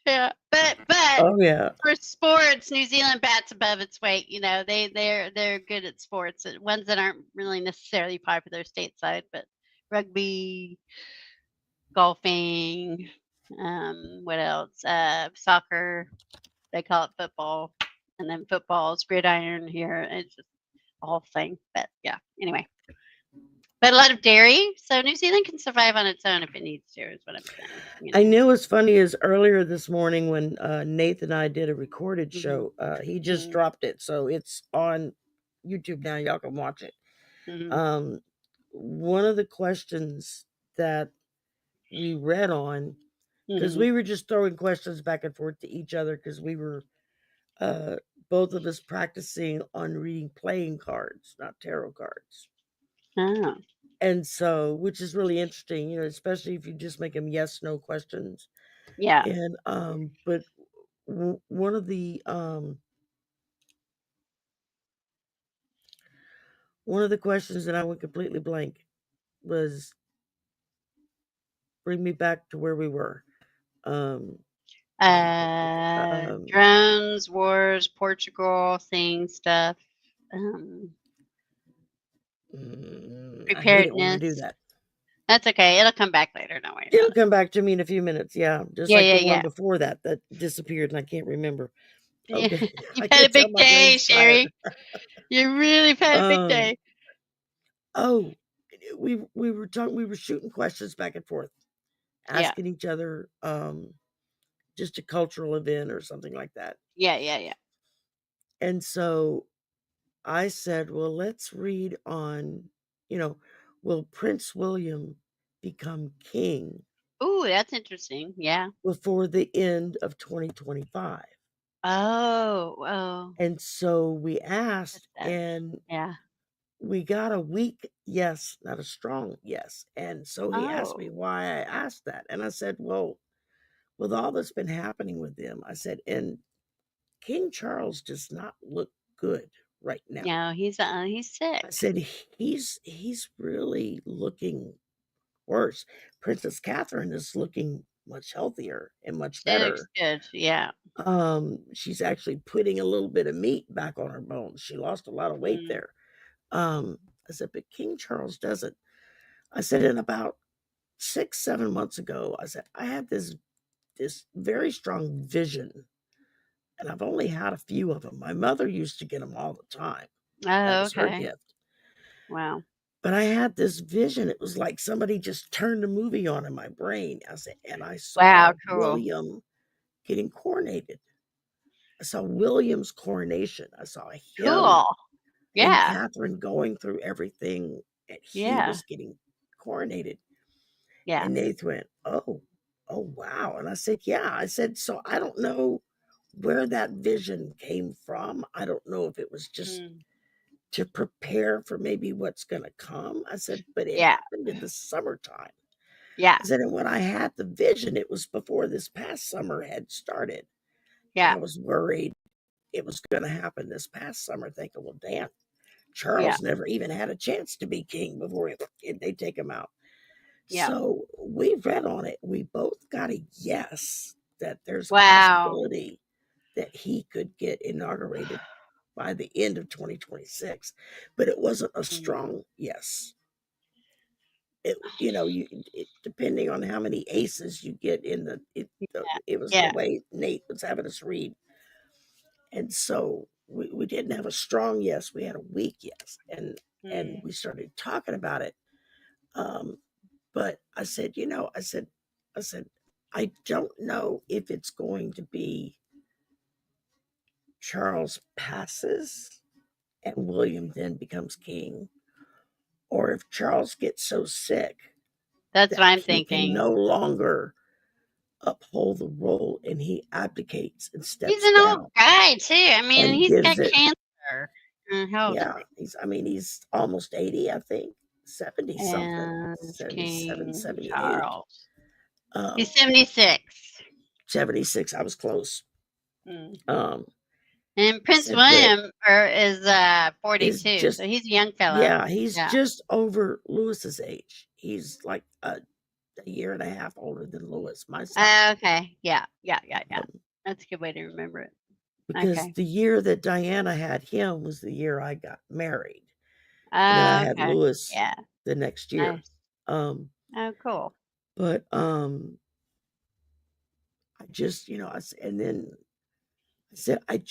Yeah, but Oh, yeah. for sports, New Zealand bats above its weight. They're good at sports. Ones that aren't really necessarily popular stateside, but rugby, golfing, what else? Soccer. They call it football, and then football's gridiron here. It's just a whole thing. But yeah, anyway. But a lot of dairy, so New Zealand can survive on its own if it needs to, is what I'm saying. I knew what's funny is earlier this morning when Nathan and I did a recorded Mhm. show, he just Mhm. dropped it. So it's on YouTube now. Y'all can watch it. Mhm. One of the questions that we read on, because Mhm. we were just throwing questions back and forth to each other because we were both of us practicing on reading playing cards, not tarot cards. Oh. And so, which is really interesting, especially if you just make them yes, no questions. Yeah. And, but one of the questions that I went completely blank was bring me back to where we were. Um, um, Drones, wars, Portugal, thing stuff. I hate it when I do Preparedness. that. That's okay. It'll come back later. Don't worry It'll about it. come back to me in a few minutes. Yeah, just Yeah, like yeah, the one yeah. before that disappeared and I can't remember. Yeah. Okay, You've I had a can tell big my day, brain's tired. Sherry. You really have had a big Um, day. oh, we were talking. We were shooting questions back and forth, Yeah. asking each other just a cultural event or something like that. Yeah, yeah, yeah. And so I said, well, let's read on, will Prince William become king Ooh, that's interesting. Yeah. before the end of 2025? Oh, oh. And so we That's asked, that. and Yeah. we got a weak yes, not a strong yes. And so he asked me Oh. why I asked that. And I said, well, with all that's been happening with them, I said, and King Charles does not look good right now. No, he's sick. I said, he's really looking worse. Princess Catherine is looking much healthier and much She looks better. good. Yeah. She's actually putting a little bit of meat back on her bones. She lost a lot of weight Mm. there. I said, but King Charles doesn't. I said, in about 6, 7 months ago, I said, I had this very strong vision, and I've only had a few of them. My mother used to get them all the time. That Oh, was her okay. gift. Wow. But I had this vision. It was like somebody just turned a movie on in my brain. I said, and I saw Wow, cool. William getting coronated. I saw William's coronation. I saw him Cool. and Yeah. Catherine going through everything, and he Yeah. was getting coronated. Yeah. And Nath went, oh, wow. And I said, yeah. I said, so I don't know where that vision came from. I don't know if it was just Mm. to prepare for maybe what's going to come. I said, but it Yeah. happened in the summertime. Yeah. I said, and when I had the vision, it was before this past summer had started. And Yeah. I was worried it was going to happen this past summer, thinking, well, damn, Yeah. Charles never even had a chance to be king before they take him out. Yeah. So we read on it. We both got a yes that there's a Wow. possibility that he could get inaugurated by the end of 2026, but it wasn't a Mm. strong yes. Depending on how many aces you get in it was the Yeah. way Nate was having us read. And so we didn't have a strong yes, we had a weak yes. And Mm. we started talking about it. But I said, I said, I don't know if it's going to be Charles passes and William then becomes king, or if Charles gets so sick That's what that I'm he can thinking. no longer uphold the role and he abdicates and He's steps an old down guy too. I mean, and he's got gives it. cancer. How old is Yeah, he's almost 80, I think, 70 he? something, And 77, King 78. Charles. Um, He's 76. 76, I was close. Mm. Um, And I Prince said, but William is is 42, so just, he's a young fellow. yeah, he's Yeah. just over Lewis's age. He's like a year and a half older than Lewis, my son. Okay. Yeah. Yeah. Yeah. Yeah. Um, That's a good way to remember it. because Okay. the year that Diana had him was the year I got married. And then I had Okay. Lewis Yeah. the next year. Nice. Um, Oh, cool. but I just, and then I said, I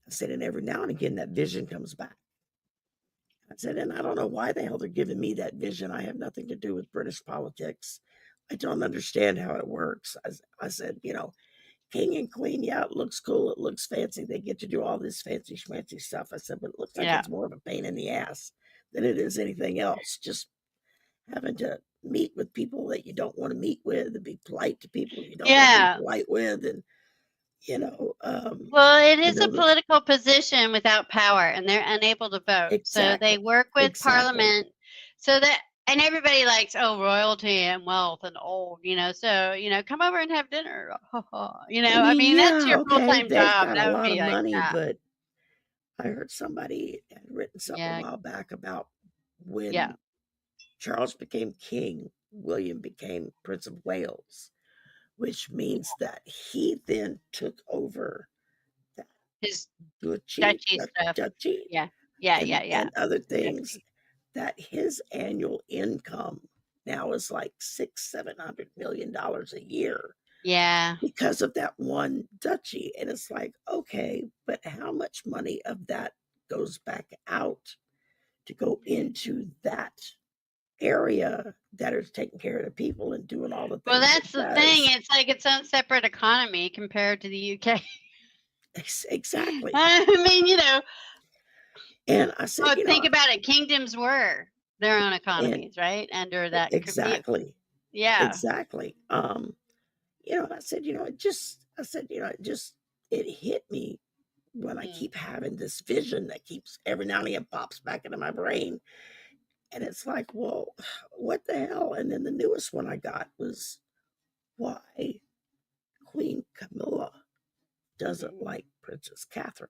said, and every now and again that vision comes back. I said, and I don't know why the hell they're giving me that vision. I have nothing to do with British politics. I don't understand how it works. I said, king and queen, yeah, it looks cool. It looks fancy. They get to do all this fancy schmancy stuff. I said, but it looks like Yeah. it's more of a pain in the ass than it is anything else. Just having to meet with people that you don't want to meet with and be polite to people you don't want to be Yeah. polite with. And, Well, it you is a know, the, political position without power, and they're unable to vote. So they exactly, work with exactly. Parliament. So that, and everybody likes, oh, royalty and wealth and old, so, come over and have dinner. I I mean, mean, that's yeah, your okay, full-time they've job. got a That would lot be of like money, that. but I heard somebody had written something a Yeah. while back about Yeah. when Charles became king, William became Prince of Wales, which means that he then took over that His duchy, duchy stuff. duchy Yeah. Yeah. Yeah. Yeah. and other things, Duchy. that his annual income now is like $600-700 million a year Yeah. because of that one duchy. And it's like, okay, but how much money of that goes back out to go into that area that is taking care of the people and doing all the Well, things it that's the thing. does? It's like its own separate economy compared to the UK. Exactly. I mean, And I said, well, think about it. Kingdoms were their own and economies, right? Under that view. exactly, Yeah. exactly. I said, it hit me when I Mm. keep having this vision that keeps every now and again pops back into my brain. And it's like, well, what the hell? And then the newest one I got was why Queen Camilla doesn't Mhm. like Princess Catherine.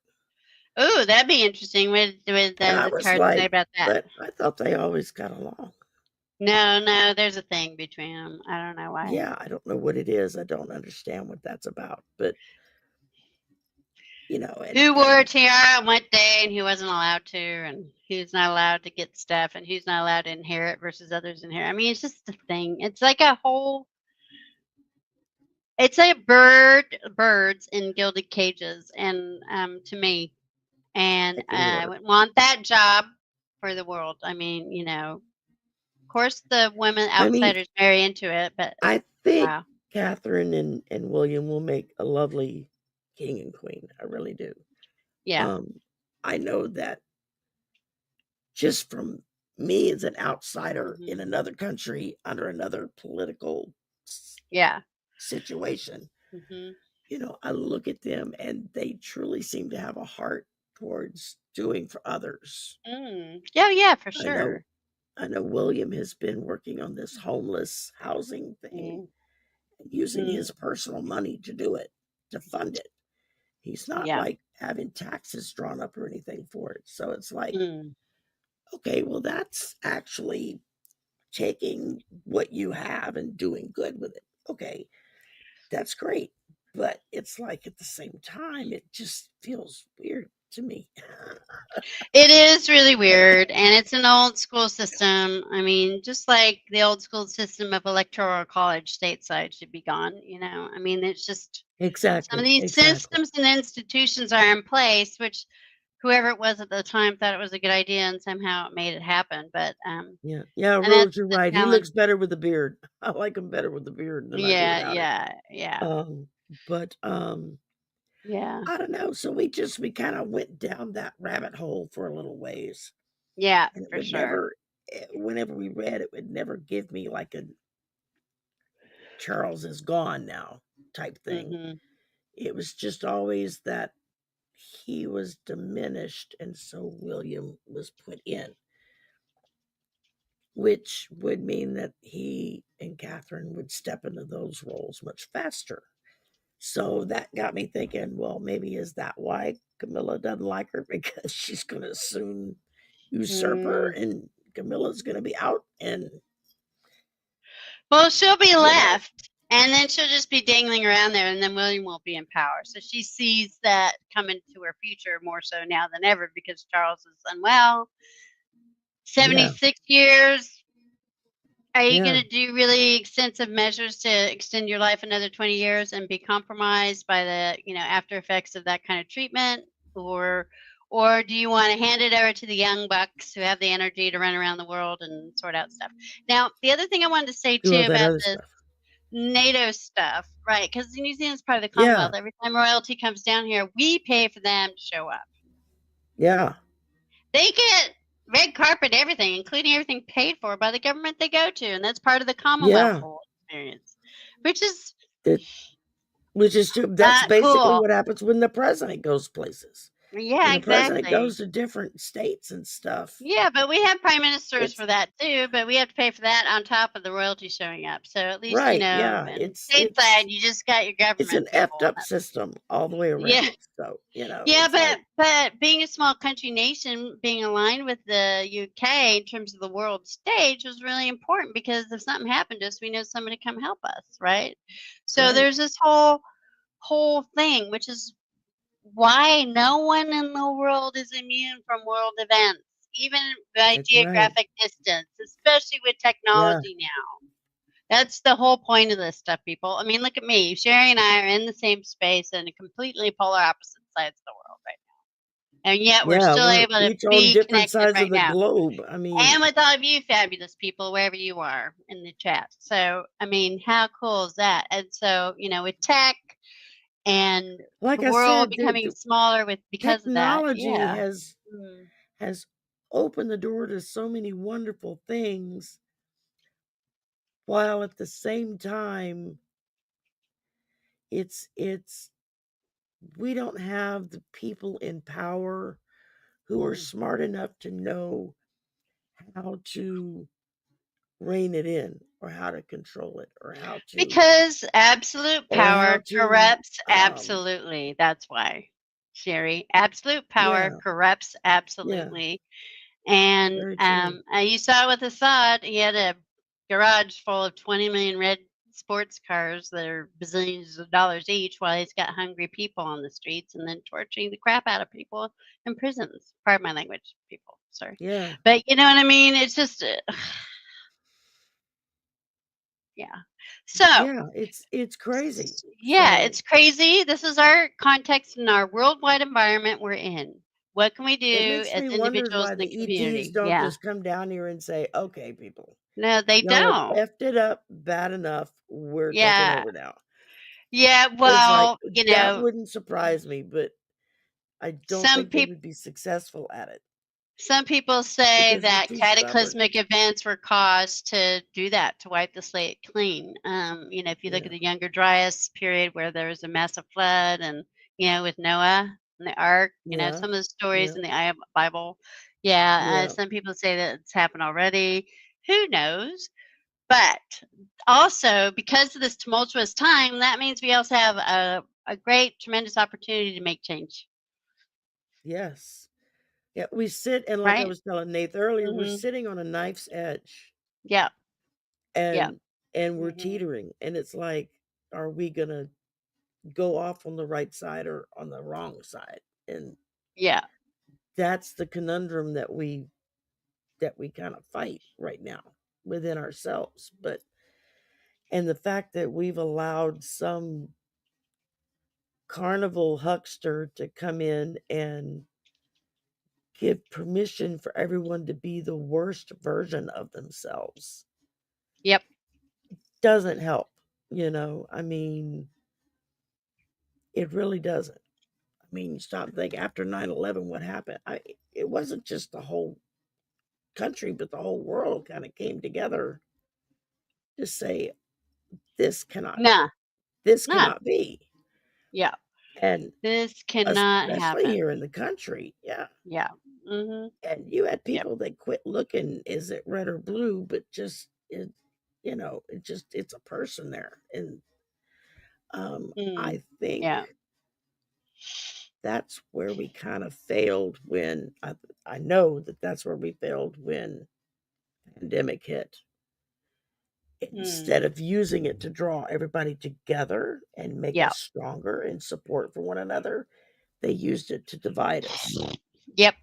Ooh, that'd be interesting. What And does I the was card say like, about that? but I thought they always got along. No, no, there's a thing between them. I don't know why. Yeah, I don't know what it is. I don't understand what that's about. But, Who wore a and tiara on what day and who wasn't allowed to, and who's not allowed to get stuff, and who's not allowed to inherit versus others inherit. I mean, it's just a thing. It's like a whole. It's like birds in gilded cages, and to me, and it can I work. would want that job for the world. I mean, of course, the women I mean, outsiders marry into it, but I think wow, Catherine and William will make a lovely king and queen. I really do. yeah, I know that just from me as an outsider hmm in another country under another political yeah, situation, hmm I look at them and they truly seem to have a heart towards doing for others. yeah, yeah, for I know sure. I know William has been working on this homeless housing thing Mm, and using mm, his personal money to do it, to fund it. He's not yeah, like having taxes drawn up or anything for it. So it's like, mm. okay, well, that's actually taking what you have and doing good with it. Okay, that's great. But it's like at the same time, it just feels weird to me. It is really weird, and it's an old school system. I mean, just like the old school system of electoral college stateside should be gone. I mean, it's just some of Exactly, these exactly. systems and institutions are in place, which whoever it was at the time thought it was a good idea, and somehow it made it happen. But Yeah, yeah, and that's Rose, you're the right. He challenge. looks better with the beard. I like him better with the beard than I do Yeah, without it. yeah, yeah, But yeah, I don't know. So we kind of went down that rabbit hole for a little ways, yeah, and it for would sure. never, whenever we read, it would never give me like a Charles is gone now type thing. Hmm. It was just always that he was diminished, and so William was put in, which would mean that he and Catherine would step into those roles much faster. So that got me thinking, well, maybe is that why Camilla doesn't like her? Because she's going to soon usurp her Mm. and Camilla's going to be out. And, Well, she'll be you know, left, and then she'll just be dangling around there, and then William won't be in power. So she sees that coming to her future more so now than ever because Charles is unwell. yeah, 76 years. Are you yeah, going to do really extensive measures to extend your life another 20 years and be compromised by the, after effects of that kind of treatment? Or do you want to hand it over to the young bucks who have the energy to run around the world and sort out stuff? Now, the other thing I wanted to say do too all that about other this stuff. NATO stuff, right? Because New Zealand's part of the Yeah, Commonwealth. Every time royalty comes down here, we pay for them to show up. yeah, They get red carpet everything, including everything paid for by the government they go to, and that's part of the Commonwealth yeah. whole experience, which is It, which is true. That's not basically cool. what happens when the president goes places. Yeah, And the president exactly. goes to different states and stuff. Yeah, but we have prime ministers It's for that too, but we have to pay for that on top of the royalty showing up. So at least, right, yeah, and stateside, you just got your it's an government effed people. up system all the way Yeah. around. So, Yeah, it's like but being a small country nation, being aligned with the UK in terms of the world stage was really important because if something happened to us, we know somebody to come help us, right? So right, there's this whole thing, which is why no one in the world is immune from world events, even by that's right. geographic distance, especially with Yeah, technology now. That's the whole point of this stuff, people. I mean, look at me. Sherry and I are in the same space and completely polar opposite sides of the world, right? And yet we're yeah, still we're able to each on be different connected sides of right the now. globe. I mean, And with all of you fabulous people, wherever you are in the chat. So, I mean, how cool is that? And so, with tech and the like I world said, becoming smaller because of that. technology Yeah. has Mm. has opened the door to so many wonderful things, while at the same time, it's we don't have the people in power who are Mm. smart enough to know how to rein it in, or how to control it, Because absolute or how power to corrupts absolutely. That's why, Sherry. Absolute power yeah, corrupts yeah, absolutely. And very true. you saw with Assad, he had a garage full of 20 million red sports cars that are bazillions of dollars each while he's got hungry people on the streets and then torturing the crap out of people in prisons. Pardon my language, people. Sorry. Yeah, But you know what I mean? It's just, yeah. So, yeah, it's crazy. yeah, So it's crazy. This is our context in our worldwide environment we're in. What can we it do makes as me wonder individuals why in the the ETs community? don't Yeah. just come down here and say, "Okay, people, No, they y'all have don't. effed it up bad enough. We're taking Yeah. over now." Yeah, It's like well, that wouldn't surprise me, but I don't some think they people would be successful at it some people say because they're that too stubborn. cataclysmic events were caused to do that, to wipe the slate clean. If you look at Yeah, the Younger Dryas period where there was a massive flood and, with Noah and the ark, yeah, some of the stories yeah, in the Bible. Yeah, yeah. some people say that it's happened already. Who knows? But also, because of this tumultuous time, that means we also have a great, tremendous opportunity to make change, Yes. Yeah, we sit and like I right? was telling Nate earlier, we're Mhm. sitting on a knife's edge, Yeah. Yeah. and we're Mhm. teetering, and it's like, are we gonna go off on the right side or on the wrong side? And Yeah. that's the conundrum that we kind of fight right now within ourselves. But and the fact that we've allowed some carnival huckster to come in and give permission for everyone to be the worst version of themselves Yep. doesn't help. I mean, it really doesn't. I mean, you stop and think after 9/11, what happened? It wasn't just the whole country, but the whole world kind of came together to say this cannot Nah. this Nah. cannot be. Yeah. And This cannot especially happen. here in the country, yeah. Yeah. Mhm. And you had Yep. people that quit looking, is it red or blue, but just it's a person there. And Mm. I think Yeah. that's where we kind of failed when I know that that's where we failed when pandemic hit. Mm. Instead of using it to draw everybody together and make Yeah. us stronger and support for one another, they used it to divide us Yep.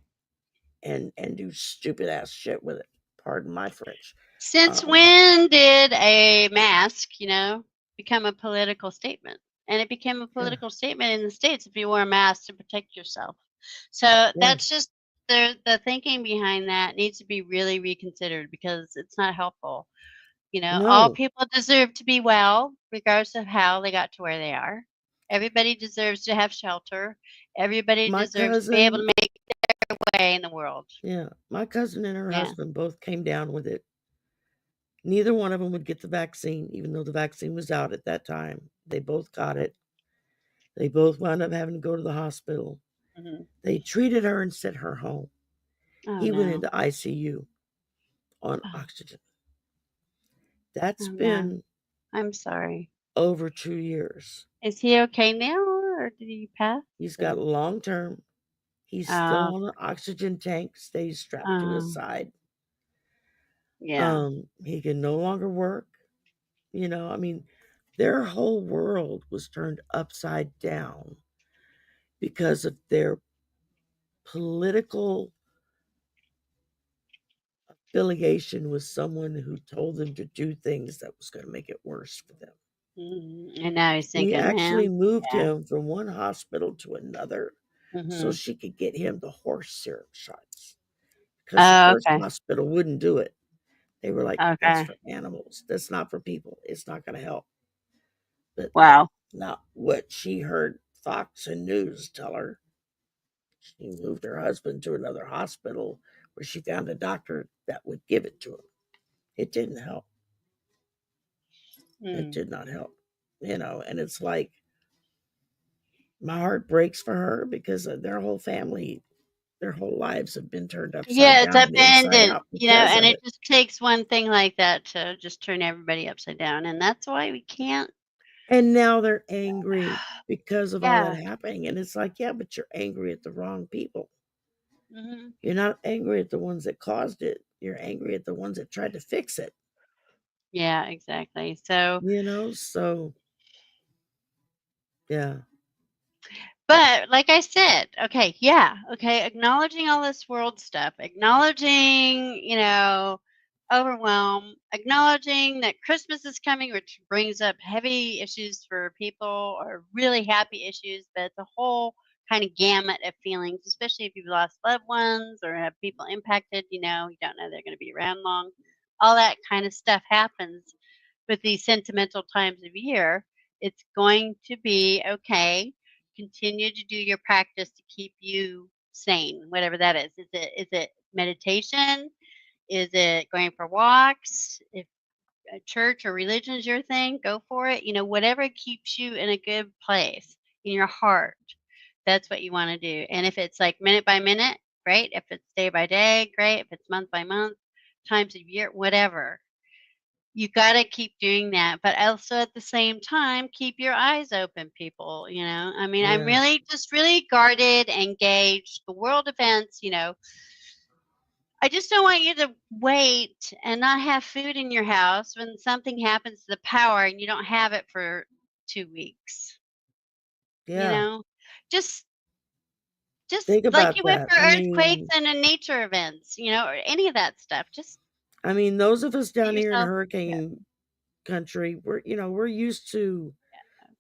and do stupid ass shit with it. Pardon my French. Since Um, when did a mask, become a political statement? And it became a yeah, political statement in the States if you wore a mask to protect yourself. So yeah. that's just the thinking behind that needs to be really reconsidered because it's not helpful. All No, people deserve to be well, regardless of how they got to where they are. Everybody deserves to have shelter. Everybody my deserves to be able cousin, to make their way in the world. yeah, my cousin and her Yeah. husband both came down with it. Neither one of them would get the vaccine, even though the vaccine was out at that time. They both got it. They both wound up having to go to the hospital. Mhm. They treated her and sent her home. Oh, He went no. into ICU on Oh, oxygen. That's oh, no. been I'm sorry. over 2 years. Is he okay now, or did he pass? He's got Or long term. He's still oh, on an oxygen tank, stays strapped to his oh, side. yeah. He can no longer work. I mean, their whole world was turned upside down because of their political affiliation with someone who told them to do things that was going to make it worse for them. And now he's We thinking, actually man, moved yeah. him from one hospital to another so Mhm. she could get him the horse syrup shots because the Oh, first okay. hospital wouldn't do it. They were like, that's Okay. for animals. That's not for people. It's not going to help. But that's Wow. not what she heard Fox and News tell her. She moved her husband to another hospital where she found a doctor that would give it to him. It didn't help. It Mm. did not help. And it's like my heart breaks for her because their whole family, their whole lives have been turned upside Yeah, it's down and inside upended, out because and of it it. just takes one thing like that to just turn everybody upside down, and that's why we can't. And now they're angry because of all that Yeah. happening. And it's like, yeah, but you're angry at the wrong people. Mhm. You're not angry at the ones that caused it. You're angry at the ones that tried to fix it. Yeah, exactly. So, So yeah. but like I said, okay, yeah, okay, acknowledging all this world stuff, acknowledging, overwhelm, acknowledging that Christmas is coming, which brings up heavy issues for people or really happy issues, but it's a whole kind of gamut of feelings, especially if you've lost loved ones or have people impacted, you don't know they're going to be around long. All that kind of stuff happens with these sentimental times of year. It's going to be okay. Continue to do your practice to keep you sane, whatever that is. Is it meditation? Is it going for walks? If a church or religion is your thing, go for it. Whatever keeps you in a good place in your heart, that's what you want to do. And if it's like minute by minute, great. If it's day by day, great. If it's month by month, times of year, whatever, you gotta keep doing that, but also at the same time, keep your eyes open, people. I mean, I'm Yeah. really just really guarded, engaged, the world events. I just don't want you to wait and not have food in your house when something happens to the power and you don't have it for 2 weeks, you Yeah. know? Just just Think like about you would that. for earthquakes and in nature events, or any of that stuff. Just Those of us get down here in yourself yeah. hurricane country, we're used to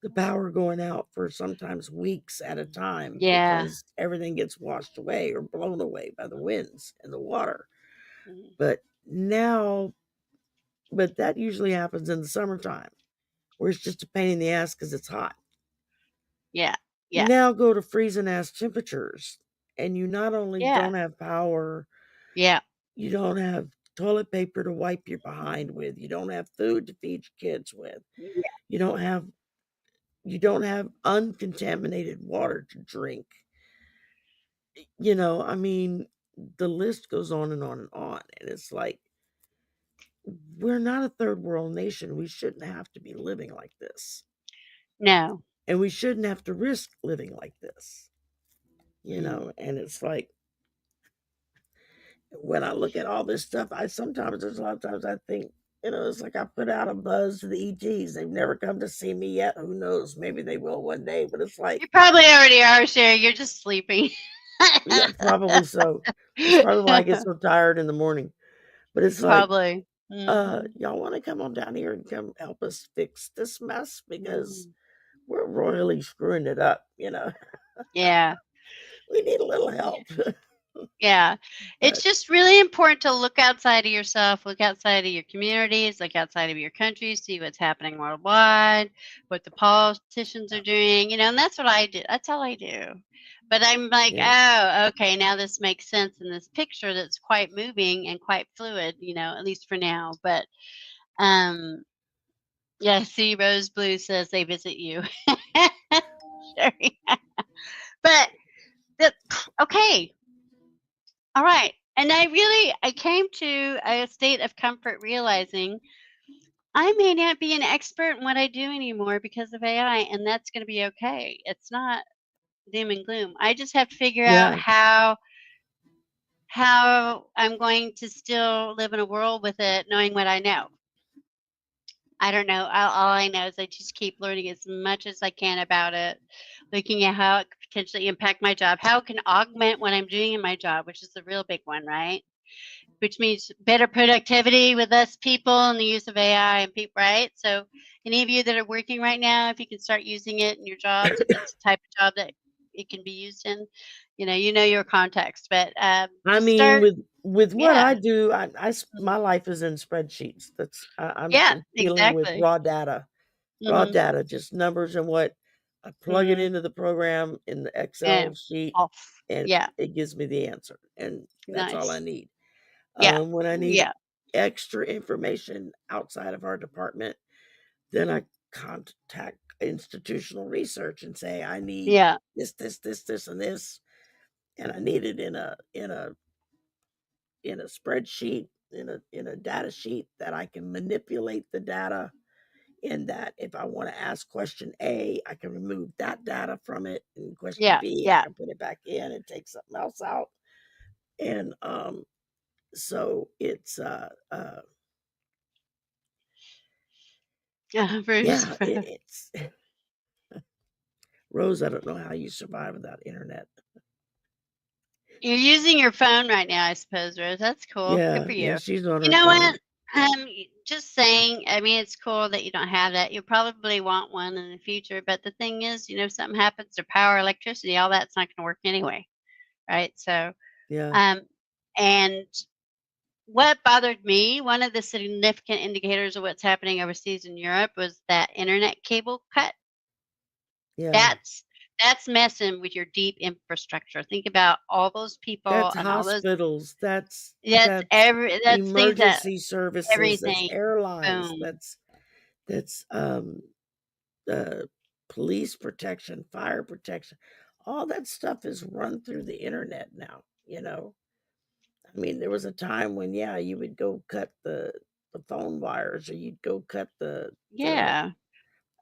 the power going out for sometimes weeks at a time Yeah. because everything gets washed away or blown away by the winds and the water. Mhm. But now, but that usually happens in the summertime where it's just a pain in the ass because it's hot. Yeah. Yeah. Now go to freezing ass temperatures, and you not only Yeah. don't have power, Yeah. you don't have toilet paper to wipe your behind with, you don't have food to feed your kids with, Yeah. you don't have you don't have uncontaminated water to drink. I mean, the list goes on and on and on. And it's like, we're not a third world nation. We shouldn't have to be living like this. No. And we shouldn't have to risk living like this. Mm. And it's like, when I look at all this stuff, there's a lot of times I think, it's like I put out a buzz to the ETs. They've never come to see me yet. Who knows? Maybe they will one day. But it's You like, probably already are, Sherry. You're just sleeping. yeah, probably so. That's probably why I get so tired in the morning. But it's like, Probably. Mhm. y'all want to come on down here and come help us fix this mess because Mhm. we're royally screwing it up. Yeah. We need a little help. Yeah. It's But just really important to look outside of yourself, look outside of your communities, look outside of your country, see what's happening worldwide, what the politicians are doing, and that's what I do. That's all I do. But I'm like, yeah, oh, okay, now this makes sense in this picture that's quite moving and quite fluid, at least for now. But um yeah, see Rose Blue says they visit you. Sherry. But Okay. All right. And I came to a state of comfort realizing I may not be an expert in what I do anymore because of AI, and that's going to be okay. It's not doom and gloom. I just have to figure out Yeah. how I'm going to still live in a world with it, knowing what I know. I don't know. All I know is I just keep learning as much as I can about it, looking at how it could potentially impact my job, how it can augment what I'm doing in my job, which is the real big one, right? Which means better productivity with less people and the use of AI and people, right? So, any of you that are working right now, if you can start using it in your jobs, if it's the type of job that it can be used in, you know your context, but I just mean, start, with what yeah, I do, my life is in spreadsheets. I'm yeah, just dealing with exactly. raw data. Raw Hmm. data, just numbers and what I plug it Hmm. into the program in the And Excel sheet, off, and yeah, it gives me the answer, and that's all I nice, need. yeah, When I need yeah, extra information outside of our department, then I contact institutional research and say, "I need yeah, this, and this, and I need it in a spreadsheet, in a data sheet that I can manipulate the data, in that if I want to ask question A, I can remove that data from it, and question yeah, B, I yeah. can put it back in and take something else out." And so it's Bruce, yeah, it's Rose. I don't know how you survive without internet. you're using your phone right now, I suppose, Rose. That's cool. Good Yeah, for yeah, you. she's on You her know phone. what? Just saying. I mean, it's cool that you don't have that. You probably want one in the future, but the thing is, if something happens to power, electricity, all that's not going to work anyway, right? So, Yeah, um, and what bothered me, one of the significant indicators of what's happening overseas in Europe was that internet cable cut. yeah. That's messing with your deep infrastructure. Think about all those people That's and all those. hospitals. That's That's things that emergency services. That's everything. airlines. Boom. That's uh, police protection, fire protection. All that stuff is run through the internet now. I mean, there was a time when, yeah, you would go cut the phone wires, or you'd go cut Yeah.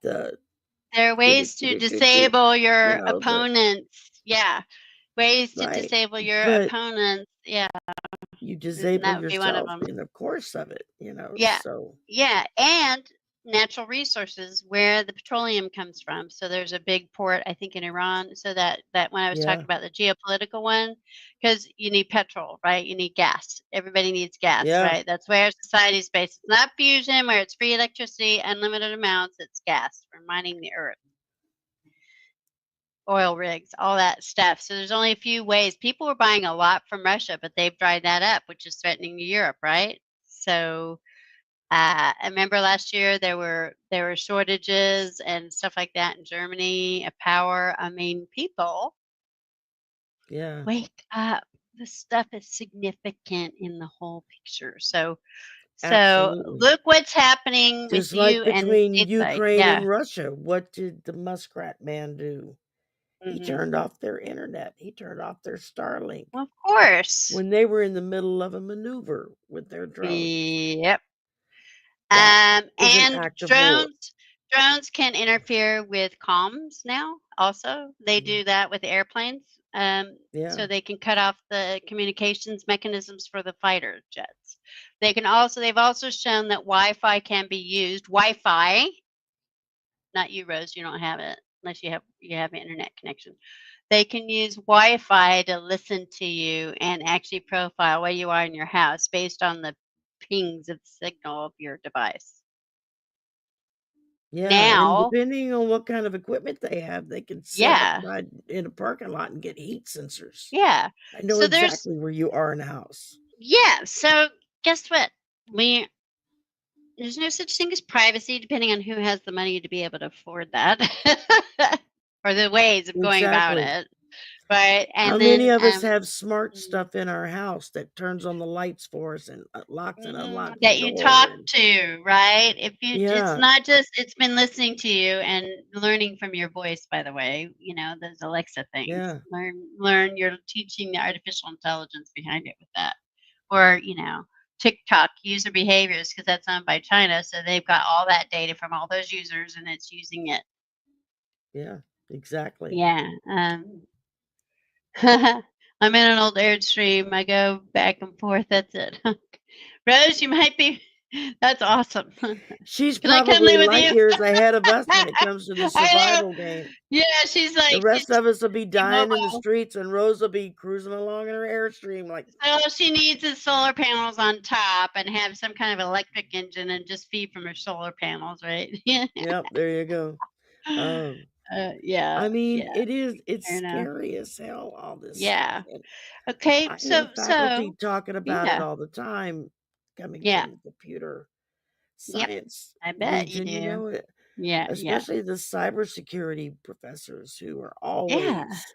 the There are do do ways do to do do, disable you your know, the opponents. Yeah. Ways to right. disable your But opponents. Yeah. you And disable that would be one of yourself them. in the course of it. Yeah. So Yeah. And natural resources where the petroleum comes from. So there's a big port, I think, in Iran. So that when I was talking yeah, about the geopolitical one, because you need petrol, right? You need gas. Everybody needs gas, yeah, right? That's where society is based. It's not fusion where it's free electricity, unlimited amounts. It's gas for mining the earth, oil rigs, all that stuff. So there's only a few ways. People were buying a lot from Russia, but they've dried that up, which is threatening Europe, right? So I remember last year there were shortages and stuff like that in Germany of power. I mean, people yeah, wake up. This stuff is significant in the whole picture. So absolutely. look what's happening with Just like you and between stateside. Ukraine Yeah. and Russia, what did the muskrat man do? He Hmm. turned off their internet. He turned off their Starlink Well, of course. when they were in the middle of a maneuver with their drones. Yep. That is an And act of war. drones can interfere with comms now also. They Mhm. do that with airplanes, Yeah, so they can cut off the communications mechanisms for the fighter jets. They've also shown that Wi-Fi can be used. Wi-Fi, not you, Rose, you don't have it unless you have an internet connection. They can use Wi-Fi to listen to you and actually profile where you are in your house based on the pings of signal of your device. yeah, and Now, depending on what kind of equipment they have, they can sit yeah, outside in a parking lot and get heat sensors. yeah. I know So there's exactly where you are in a house. yeah, so guess what? We There's no such thing as privacy depending on who has the money to be able to afford that or the ways of going about Exactly. it. Right, How and many then, of us have smart mm, stuff in our house that turns on the lights for us and locks and unlocks the that you door? talk And to, right? If you it's yeah, not just it's been listening to you and learning from your voice, by the way, those Alexa things. yeah, You're teaching the artificial intelligence behind it with that. Or, TikTok user behaviors because that's owned by China, so they've got all that data from all those users and it's using it. yeah, exactly. Yeah, I'm in an old Airstream. I go back and forth. That's it. Rose, you might be. That's awesome. Can She's I come probably live with light you? years ahead of us when it comes to the I know. survival game. Yeah, she's like The rest she's of us will be dying in the T-Mobile. streets, and Rose will be cruising along in her Airstream like, So all she needs is solar panels on top and have some kind of electric engine and just feed from her solar panels, right? Yeah. yep, there you go. Um, Yeah, I mean, yeah. it's Fair enough. scary as hell, all this stuff. Yeah. And Okay. I So have faculty so talking about it yeah. all the time, coming Yeah. from the computer Yep. science I bet you region, do. it, Yeah. Yeah. especially the cybersecurity professors who are Yeah. always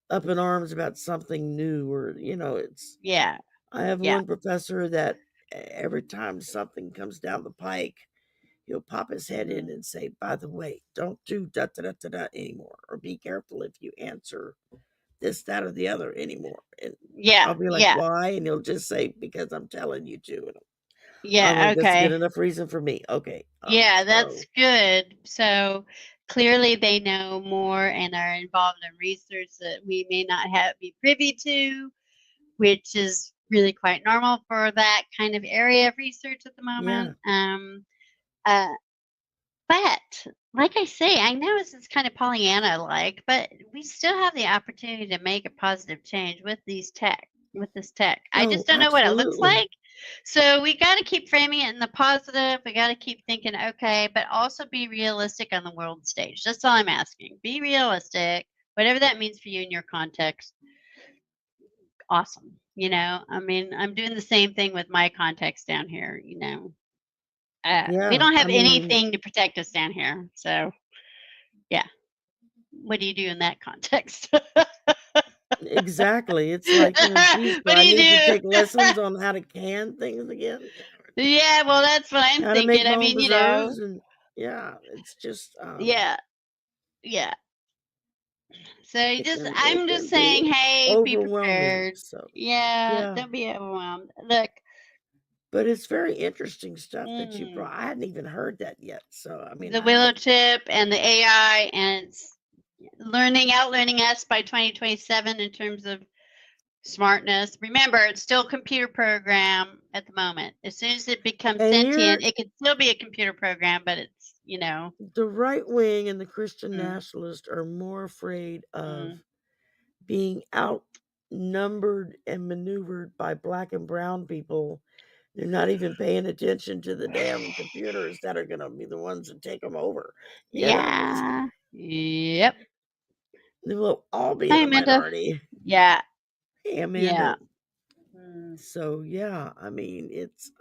up in arms about something new, or it's Yeah. I have Yeah. one professor that every time something comes down the pike, he'll pop his head in Mhm. and say, by the way, don't do da da da da da anymore, or be careful if you answer this, that, or the other anymore. And Yeah. I'll be like, Yeah. why? And he'll just say, because I'm telling you to. And I'm Yeah. like, that's good Okay. enough reason for me. Okay. Yeah, that's So good. So clearly they know more and are involved in research that we may not have be privy to, which is really quite normal for that kind of area of research at the yeah, moment. Uh, but like I say, I know this is kind of Pollyanna like, but we still have the opportunity to make a positive change with this tech. I no, just don't know what it looks absolutely. like. So we got to keep framing it in the positive. We got to keep thinking, okay, but also be realistic on the world stage. That's all I'm asking. Be realistic, whatever that means for you in your context. Awesome. I mean, I'm doing the same thing with my context down here. We Yeah, don't I have mean, anything to protect us down here. So, yeah. What do you do in that context? exactly. It's like, well, geez, do What do I you need to do? take lessons on how to can things again? Yeah, well, that's what I'm How to make thinking. I my own mean, preserves? And yeah, it's just, yeah, yeah. So it I'm just can be saying, hey, be overwhelming. prepared. So Yeah, yeah, don't be overwhelmed. Look, but it's very interesting stuff that you mm, brought. I hadn't even heard that yet. So I mean, the I willow haven't. tip and the AI and it's outlearning us by 2027 in terms of smartness. Remember, it's still a computer program at the moment. As soon as it becomes And sentient, here, it can still be a computer program, but it's, the right wing and the Christian mm, nationalists are more afraid of mm, being outnumbered and maneuvered by black and brown people. They're not even paying attention to the damn computers that are going to be the ones that take them over. You know, yeah. Yep. they will all be in Hi, the Amanda. minority. Yeah. Hey, Yeah. Amanda. Mm, So yeah, I mean, it's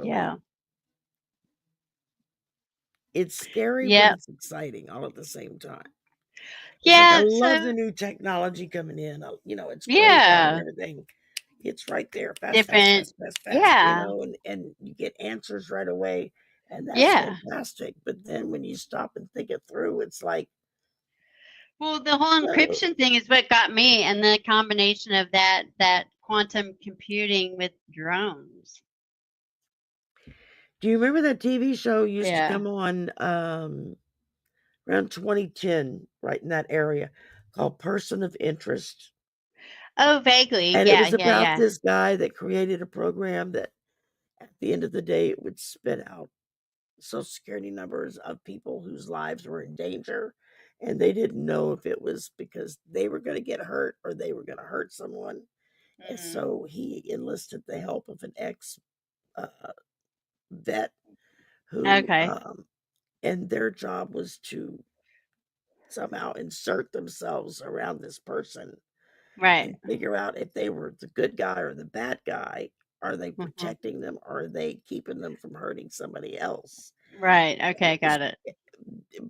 yeah. really it's scary, but Yep. it's exciting all at the same time. It's like I Yeah. love So, the new technology coming in. It's great having yeah. everything. It's right there, fast, fast, Different. fast, fast, fast. Yeah. And you get answers right away, and that's Yeah. fantastic. But then when you stop and think it through, it's like, Well, the whole oh, encryption thing is what got me, and the combination of that quantum computing with drones. do you remember that TV show used to Yeah. come on around 2010, right in that area, called Person of Interest? Oh, vaguely. And it Yeah. was Yeah. about Yeah. this guy that created a program that at the end of the day it would spit out social security numbers of people whose lives were in danger, and they didn't know if it was because they were going to get hurt or they were going to hurt someone. And Mhm. so he enlisted the help of an ex uh, vet who Okay. and their job was to somehow insert themselves around this person Right. and figure out if they were the good guy or the bad guy. Are they Mhm. protecting them, or are they keeping them from hurting somebody else? Right. And Okay. Got it.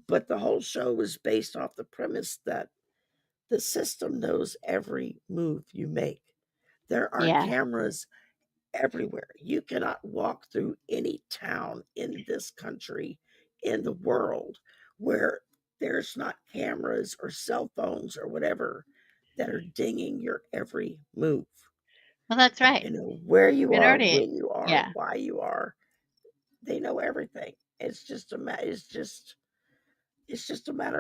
but the whole show was based off the premise that the system knows every move you make. There are Yeah. cameras everywhere. You cannot walk through any town in this country, in the world, where there's not cameras or cell phones or whatever that are dinging your every move. Well, that's right. You know where you It are, already. when you are, Yeah. why you are. They know everything. It's just a matter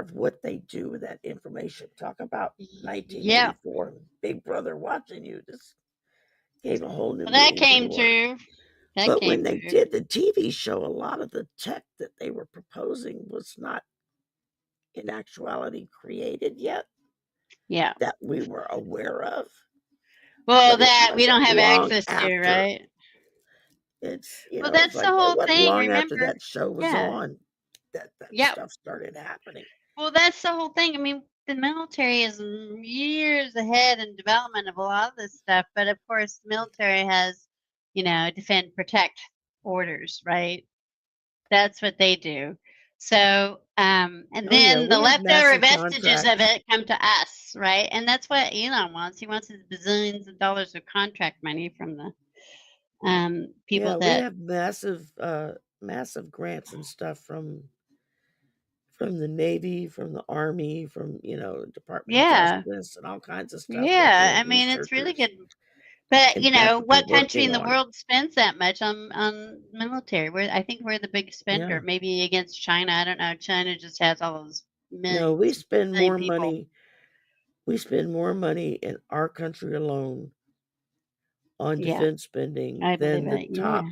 of what they do with that information. Talk about Yeah. 1984, Big Brother watching you. This gave a whole new Well, that meaning to the came word. true. That But came when they true. did the TV show, a lot of the tech that they were proposing was not in actuality created yet, Yeah. that we were aware of. Well, But it that we wasn't don't have long access to, after. right? It's Well, it's that's the like it whole wasn't thing. long after Remember? that show was Yeah. on that Yep. stuff started happening. Well, that's the whole thing. I mean, the military is years ahead in development of a lot of this stuff, but of course, the military has, defend, protect orders, right? That's what they do. So, and Oh yeah, then the we have leftover massive vestiges of contracts. it come to us, right? And that's what Elon wants. He wants his bazillions of dollars of contract money from the people Yeah, we that, have massive grants and stuff from the Navy, from the Army, from, Department of yeah, Justice and all kinds of stuff. They're yeah. doing I mean, it's really researchers good. But and that's what they're what country working in the on. world spends that much on military? I think we're the biggest spender, Yeah. maybe against China. I don't know. China just has all those No, millions, billion people. we spend more money in our country alone on Yeah, defense spending I believe than the it. top Yeah,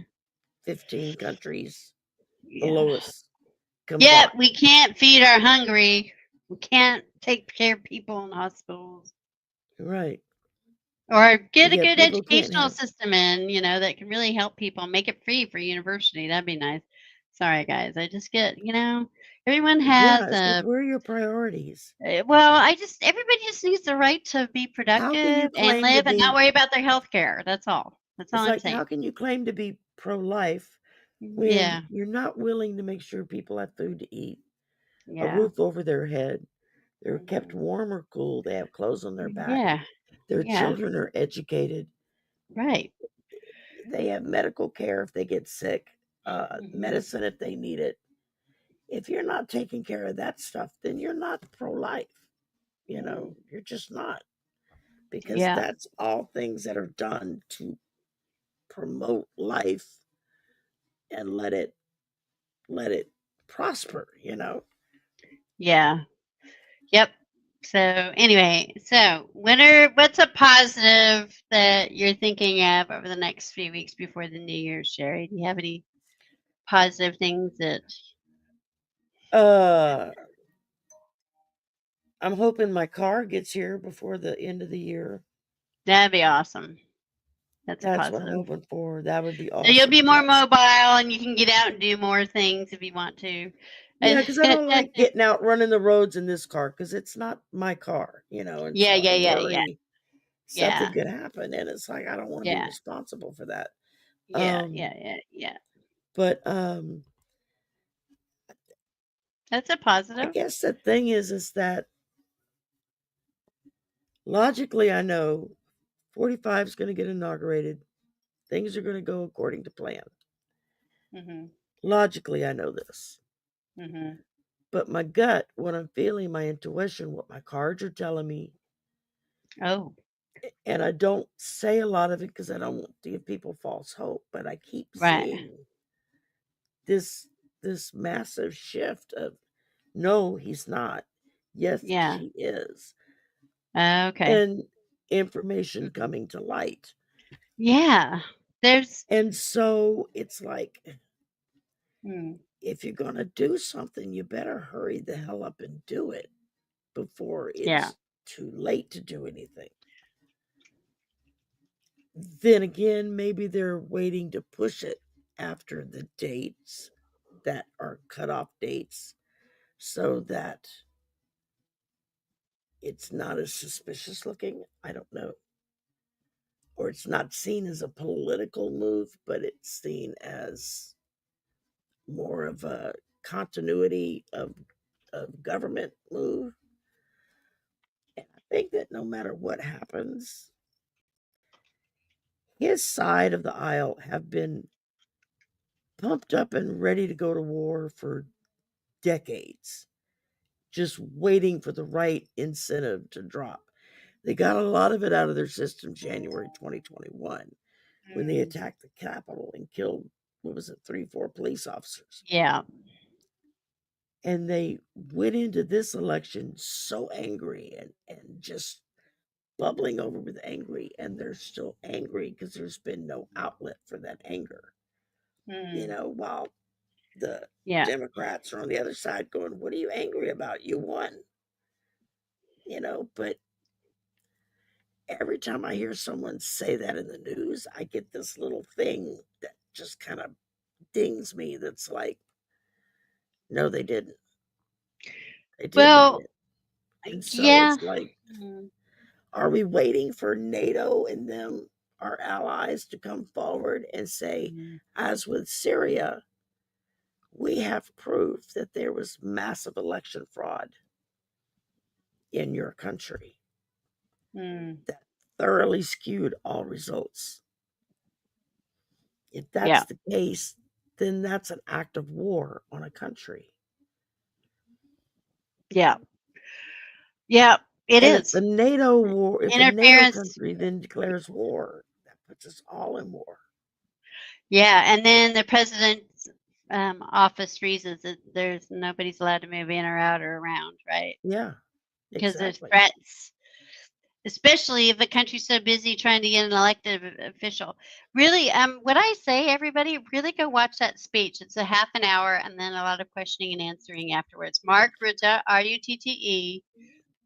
15 countries yeah. below us Yet combined. we can't feed our hungry. We can't take care of people in hospitals Right. or get a Yet good people can't educational have. system in, that can really help people. Make it free for university. That'd be nice. Sorry, guys. I just get, everyone Yeah, has it's like, a where are your priorities? well, everybody just needs the right to be How can you productive and claim to live and not be worry about their health care. That's all. That's all It's I'm like, saying. how can you claim to be pro-life when Yeah. you're not willing to make sure people have food to eat, a Yeah. roof over their head, they're kept Mhm. warm or cool, they have clothes on their back, Yeah. their Yeah. children are educated, Right. they have medical care if they get sick, Mhm. medicine if they need it. If you're not taking care of that stuff, then you're not pro-life. Mm. You're just not, because Yeah. that's all things that are done to promote life and let it prosper. Yeah. Yep. So anyway, what's a positive that you're thinking of over the next few weeks before the New Year's, Sherry? Do you have any positive things that Uh, I'm hoping my car gets here before the end of the year. that'd be awesome? That's a That's what I'm positive. hoping for. That would be So you'll awesome. be more Yes. mobile and you can get out and do more things if you want to. Yeah, because I don't like getting out running the roads in this car because it's not my car. And Yeah, so yeah, I yeah, yeah, worry something yeah, could happen, and it's like I don't want to be yeah, responsible for that. yeah, Um, yeah, yeah, yeah. but That's a I positive. guess the thing is that logically I know 45 is going to get inaugurated. Things are going to go according to plan. Mhm, Logically, I know this. mhm. But my gut, what I'm feeling, my intuition, what my cards are telling me, Oh, and I don't say a lot of it because I don't want to give people false hope, but I keep right. seeing this this massive shift of no, he's not. Yes, Yeah. she is. Okay. And information coming to light. Yeah. There's. And so it's like, Mm, if you're going to do something, you better hurry the hell up and do it before yeah. it's too late to do anything. Then again, maybe they're waiting to push it after the dates that are cutoff dates so that it's not as suspicious looking. I don't know. Or it's not seen as a political move, but it's seen as more of a continuity of of government move. And I think that no matter what happens, his side of the aisle have been pumped up and ready to go to war for decades, just waiting for the right incentive to drop. They got a lot of it out of their system January 2021 when they attacked the Capitol and killed, what was it, 3, 4 police officers. Yeah. And they went into this election so angry and just bubbling over with angry, and they're still angry because there's been no outlet for that anger. While the Yeah. Democrats are on the other side going, what are you angry about? You won. But every time I hear someone say that in the news, I get this little thing that just kind of dings me that's like, no, they didn't. They didn't win Well, it. And so yeah. it's like, are we waiting for NATO and them, our allies, to come forward and say, as with Syria, we have proof that there was massive election fraud in your country that thoroughly skewed all results? If that's Yeah. the case, then that's an act of war on a country. Yeah. Yeah. It And if is the NATO war, if a NATO interference. country then declares war, that puts us all in war. Yeah, and then the president's office freezes. There's nobody's allowed to move in or out or around, right? Yeah, Because there's exactly. threats, especially if the country's so busy trying to get an elected official. Really, what I say, everybody, really go watch that speech. It's a half an hour, and then a lot of questioning and answering afterwards. Mark Rutte, Rutte.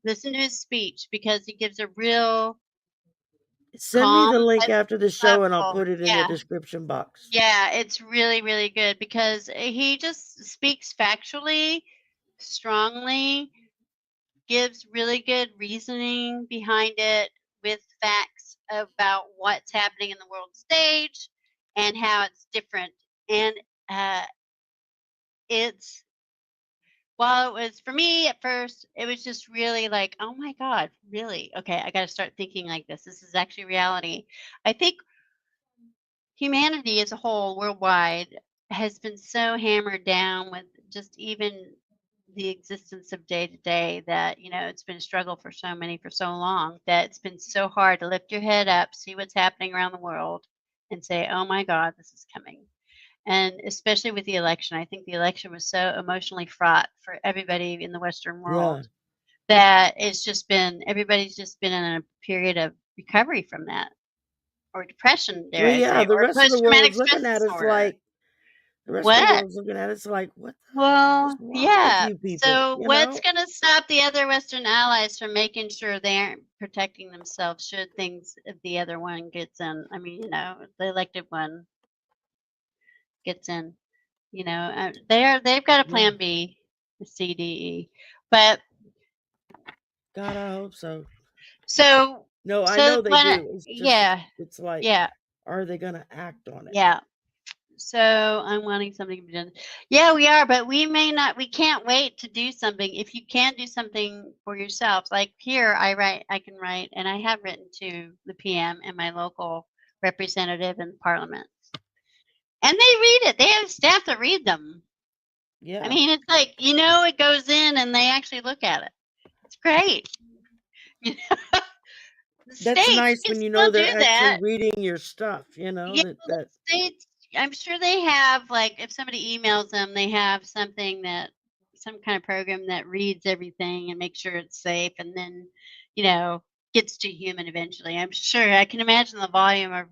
Listen to his speech because he gives a real Send me calm, the link after the show and I'll thoughtful. put it in the Yeah. description box. Yeah, it's really, really good because he just speaks factually, strongly, gives really good reasoning behind it with facts about what's happening in the world stage and how it's different. And uh, it's, while it was for me at first, it was just really like, oh my God, really? Okay, I got to start thinking like this. This is actually reality. I think humanity as a whole worldwide has been so hammered down with just even the existence of day to day that it's been a struggle for so many for so long that it's been so hard to lift your head up, see what's happening around the world, and say, oh my God, this is coming. And especially with the election, I think the election was so emotionally fraught for everybody in the Western Yeah. world that it's just been, everybody's just been in a period of recovery from that, or depression, dare Well, I yeah, say, the or rest of the post-traumatic world's stress looking at us disorder. like the rest of the What? world's looking at us like, what the heck is Well, wrong with yeah. you people? So what's going to stop the other Western allies from making sure they aren't protecting themselves should things, if the other one gets in? I mean, the elected one gets in. They've got a Yeah. plan B, C, D, E. But God, I hope so. so No, I so know they when do. It's just, yeah, it's like, yeah, are they going to act on it? yeah. So I'm wanting something to be done. Yeah, we are, but we may not. We can't wait to do something. If you can't do something for yourself, like here, I can write, and I have written to the PM and my local representative in Parliament, and they read it. They have staff that read them. Yeah. I mean, it's like it goes in, and they actually look at it. It's great. The That's states, nice you can when you know still do they're actually that. reading your stuff, Yeah, well, that the states, I'm sure they have, like, if somebody emails them, they have something that some kind of program that reads everything and makes sure it's safe and then, you know, gets to human eventually. I'm sure I can imagine the volume of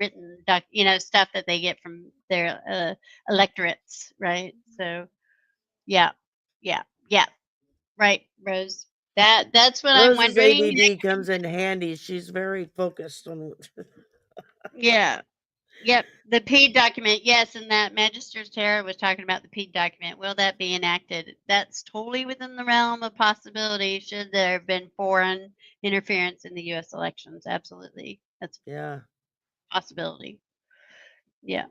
written stuff that they get from their electorates, right? So, yeah, yeah, yeah, right, Rose. That's what I'm Rose's wondering. ADD comes in handy. She's very focused on Yeah. Yep, the PED document, yes, and that Magister Tara was talking about the PED document. Will that be enacted? That's totally within the realm of possibility should there have been foreign interference in the US elections. Absolutely. That's yeah. a possibility. Yeah.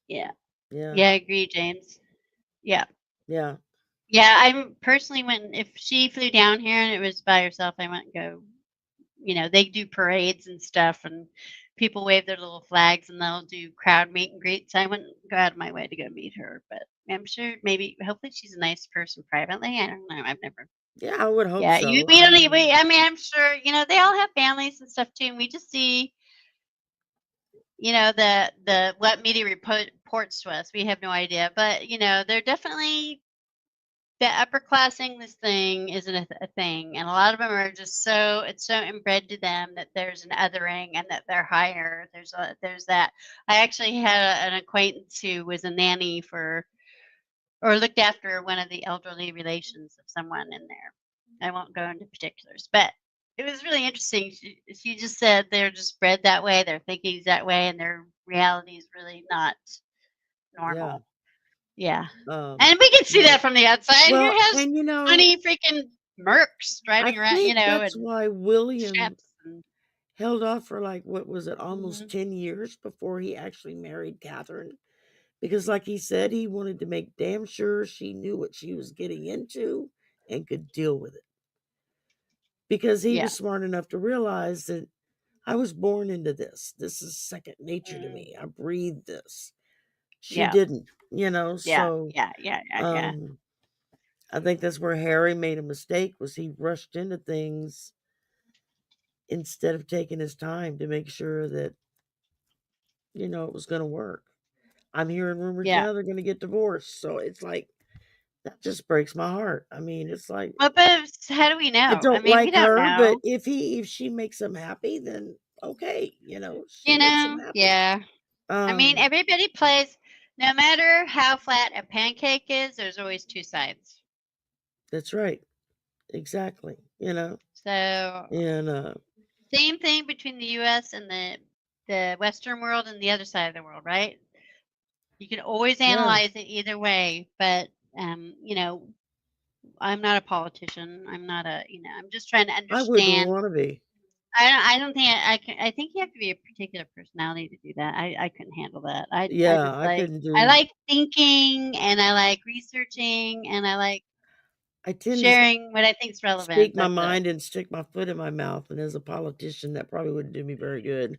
Yeah. Yeah. Yeah, I agree, James. Yeah. Yeah. Yeah, I personally went if she flew down here and it was by herself, I wouldn't go. They do parades and stuff, and people wave their little flags, and they'll do crowd meet and greets. I wouldn't go out of my way to go meet her, but I'm sure hopefully she's a nice person privately. I don't know. I've never. Yeah, I would hope Yeah, so. we I don't even. mean, I mean, I'm sure they all have families and stuff too, and we just see the what media reports to us. We have no idea, but they're definitely the upper classing this thing isn't a thing, and a lot of them are just it's so inbred to them that there's an othering and that they're higher. There's that. I actually had an acquaintance who was a nanny for or looked after one of the elderly relations of someone in there. I won't go into particulars, but it was really interesting. She just said they're just bred that way, their thinking's that way, and their reality is really not yeah. normal. Yeah. Um, And we can see but that from the outside. Who well, has and 20 freaking mercs I driving around, think that's and why William chaps and held off for like what was it, almost mhm. 10 years before he actually married Catherine. Because like he said, he wanted to make damn sure she knew what she was getting into and could deal with it. Because he Yeah. was smart enough to realize that I was born into this. This is second nature to Mm. me. I breathe this. She Yeah. didn't, Yeah. so Yeah. Yeah. Yeah. Yeah. um I think that's where Harry made a mistake was he rushed into things instead of taking his time to make sure that, it was going to work. I'm hearing rumors Yeah. now they're going to get divorced. So it's like, that just breaks my heart. I mean, it's like, Well, but how do we I know? I don't mean, we like don't her, but know. if she makes him happy, then okay, she makes him happy. Yeah. I mean, Um, everybody plays. No matter how flat a pancake is, there's always two sides. that's right. Exactly. So And same thing between the U.S. and the Western world and the other side of the world, right? You can always yeah, analyze it either way, but I'm not a politician. I'm not I'm just trying to I wouldn't understand. want to be. I don't think I can. I think you have to be a particular personality to do that. I couldn't handle that. I Yeah, just I couldn't I do. like thinking and I like researching and I like I tend to sharing what I think is relevant. speak my But mind and stick my foot in my mouth, and as a politician, that probably wouldn't do me very good.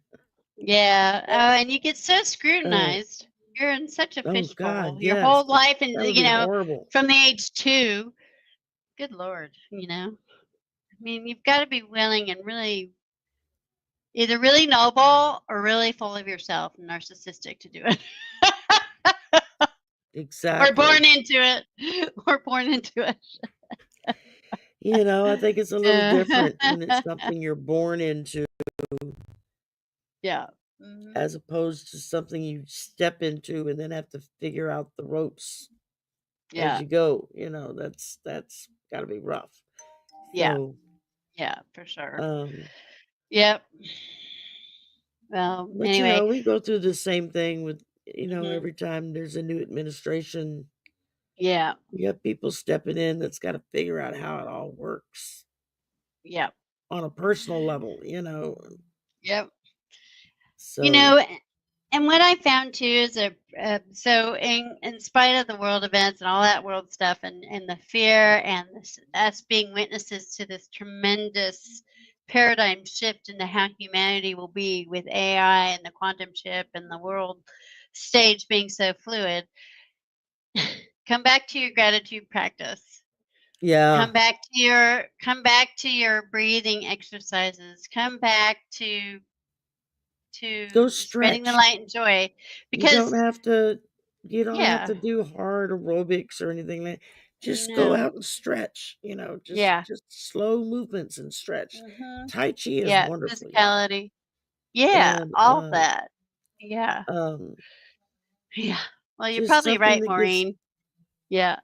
yeah, and you get so Uh, scrutinized. You're in such a oh God, fishbowl your yes, whole life, and that would be horrible. from the age 2. Good lord, I mean, you've got to be willing and really either really noble or really full of yourself and narcissistic to do it. Or born Exactly. into it. Or born into it. I think it's a little different when it's something you're born into Yeah. Mhm. as opposed to something you step into and then have to figure out the ropes as Yeah. you go. That's got to be rough. Yeah. So, Yeah, for sure. um, Yep. Well, but anyway. we go through the same thing with, Mhm. every time there's a new administration, Yeah. you have people stepping in that's got to figure out how it all works Yep. on a personal level. Yep. You So, know, and what I found too is so in spite of the world events and all that world stuff and the fear and us being witnesses to this tremendous paradigm shift into how humanity will be with AI and the quantum chip and the world stage being so fluid, come back to your gratitude practice. yeah, Come back to your breathing exercises. Come back go to spreading the stretch. light and joy You don't because have to you don't have yeah. to do hard aerobics or anything like. Just go No. out and stretch, just Yeah. just slow movements and stretch. Mhm. Tai Chi is Yeah, wonderful, y'all. physicality. Yeah, And all that. Yeah. um Yeah. Well, you're just probably something right, that gets. Maureen. Yeah.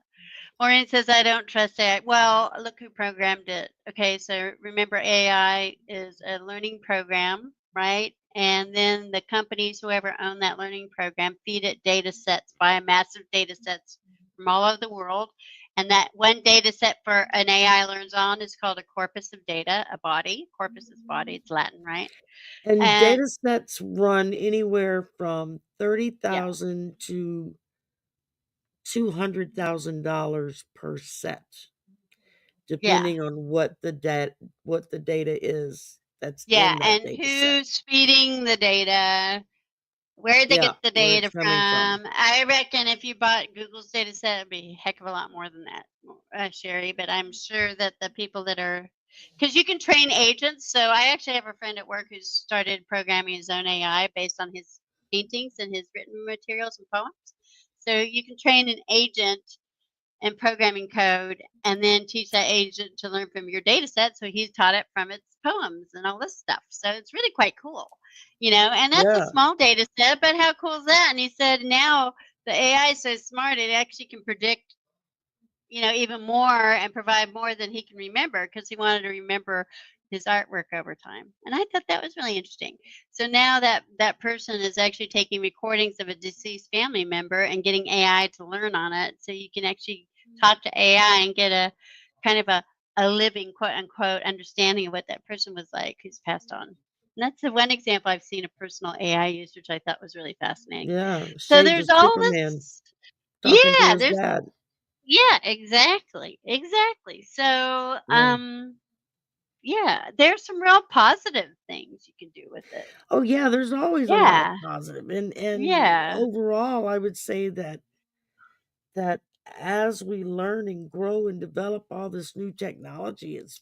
Maureen says, "I don't trust AI." Well, look who programmed it. Okay, so remember AI is a learning program, right? And then the companies, whoever own that learning program, feed it data sets, buy massive data sets from all over the world. And that one data set for an AI learns on is called a corpus of data, a body. Corpus is body, it's Latin, right? And And data sets run anywhere from yeah, 30,000 to $200,000 per set, Yeah. depending on what the data is that's Yeah. in that And data set. who's feeding the data? Where'd they Yeah, get the where data it's coming from. from? I reckon if you bought Google's data set, it'd be a heck of a lot more than that, Sherry. But I'm sure that the people that are, because you can train agents. So I actually have a friend at work who's started programming his own AI based on his paintings and his written materials and poems. So you can train an agent and programming code and then teach that agent to learn from your data set. So he's taught it from its poems and all this stuff. So it's really quite cool, and that's a Yeah, small data set, but how cool is that? And he said now the AI is so smart, it actually can predict, even more and provide more than he can remember because he wanted to remember his artwork over time. And I thought that was really interesting. So now that person is actually taking recordings of a deceased family member and getting AI to learn on it. So you can actually talk to AI and get a kind of a living quote unquote understanding of what that person was like who's passed on. And that's the one example I've seen of personal AI use, which I thought was really fascinating. yeah. So Shades there's of all Superman this, talking to yeah, his there's dad. yeah, exactly, exactly. So, Yeah. yeah, there's some real positive things you can do with it. Oh, yeah, there's always a lot of Yeah, positive, and yeah, overall, I would say that as we learn and grow and develop all this new technology, it's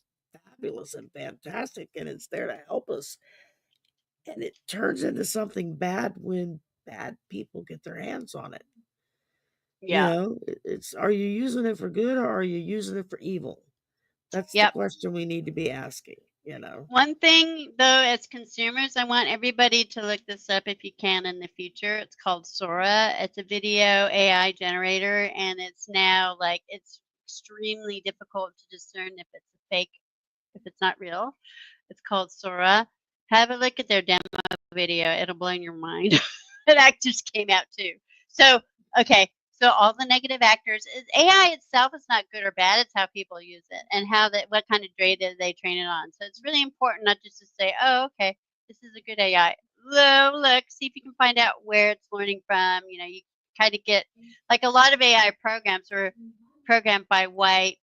fabulous and fantastic, and it's there to help us, and it turns into something bad when bad people get their hands on it. yeah, It's, are you using it for good or are you using it for evil? That's the yep. question we need to be asking. One thing, though, as consumers, I want everybody to look this up if you can in the future. It's called Sora. It's a video AI generator, and it's now like it's extremely difficult to discern if it's a fake, if it's not real. It's called Sora. Have a look at their demo video. It'll blow your mind. That just came out too. So, okay. So all the negative actors, AI itself is not good or bad. It's how people use it and what kind of data they train it on. So it's really important not just to say, oh, okay, this is a good AI. Look, see if you can find out where it's learning from. You kind of get like a lot of AI programs were programmed by white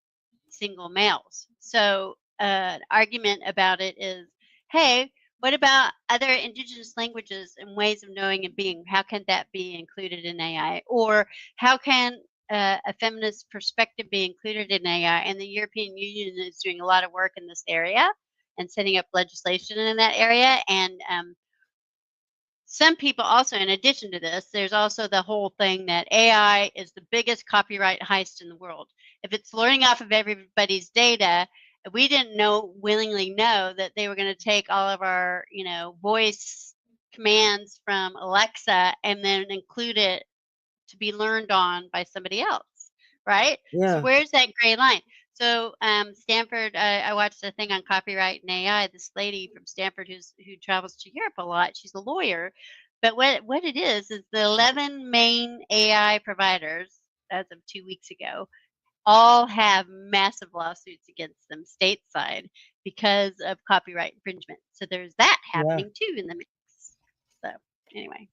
single males. So an argument about it is, hey, what about other indigenous languages and ways of knowing and being? How can that be included in AI? Or how can a feminist perspective be included in AI? And the European Union is doing a lot of work in this area and setting up legislation in that area. And some people also, in addition to this, there's also the whole thing that AI is the biggest copyright heist in the world. If it's learning off of everybody's data, we didn't willingly know that they were going to take all of our, voice commands from Alexa and then include it to be learned on by somebody else, right? So Yeah, where's that gray line? So Stanford, I watched a thing on copyright and AI. This lady from Stanford who travels to Europe a lot. She's a lawyer, but what it is the 11 main AI providers as of 2 weeks ago all have massive lawsuits against them stateside because of copyright infringement. So there's that yeah. happening too in the mix. So anyway.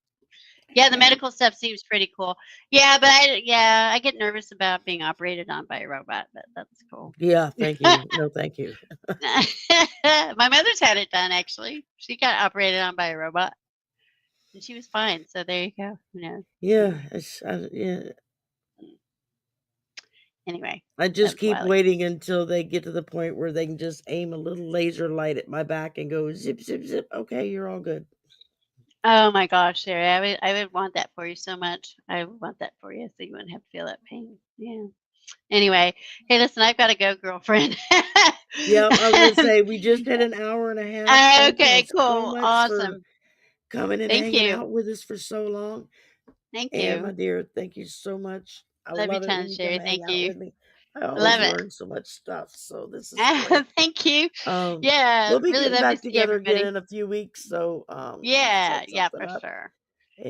Yeah, the medical stuff seems pretty cool. Yeah, but I get nervous about being operated on by a robot, but that's cool. Yeah, thank you. No, thank you. My mother's had it done actually. She got operated on by a robot and she was fine. So there you go. Yeah, So yeah. anyway, I that just was a keep while ago. waiting until they get to the point where they can just aim a little laser light at my back and go zip, zip, zip. Okay, you're all good. Oh my gosh, Sherry, I would want that for you so much. I would want that for you so you wouldn't have to feel that pain. Yeah. Anyway, hey, listen, I've got to go, girlfriend. Yep, I was gonna say we just hit an hour and a half. Thank y'all Okay, so cool. much for Awesome. coming and Thank hanging you. out with us for so long. Thank And my you. dear, thank you so much. I Love you love it when tons, you come Sherry. hang Thank out you. with me. I always Love it. learn so much stuff, so this is great. Thank you. Um, Yeah, we'll be really getting love to back see together again everybody. in a few weeks, so we'll Yeah, set yeah, something for up. sure.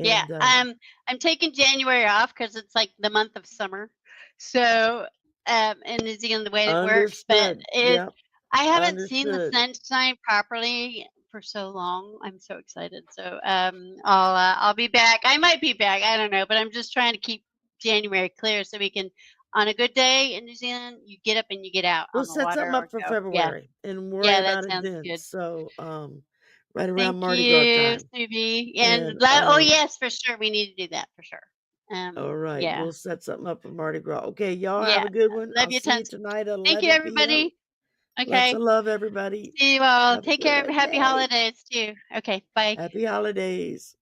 Yeah, And I'm taking January off because it's like the month of summer. So, in New Zealand, the way it works, but understood. Yep, I haven't seen the understood. sunshine properly for so long. I'm so excited. So, I'll be back. I might be back. I don't know, but I'm just trying to keep January clear so we can, on a good day in New Zealand, you get up and you get out We'll on the set water something or up for go. Yeah. February and worry Yeah, that about it sounds then. good. So, right around Thank Mardi Gras you, time. Subi. And And, oh yes, for sure. We need to do that for sure. all right, Yeah. we'll set something up for Mardi Gras. Okay, y'all have Yeah. a good one. Love I'll you see you tons. tonight at Thank you, 11 p.m. everybody. Lots of Okay. love, everybody. See you all. Have a Take care. good Happy day. holidays too. Okay. Bye. Happy holidays.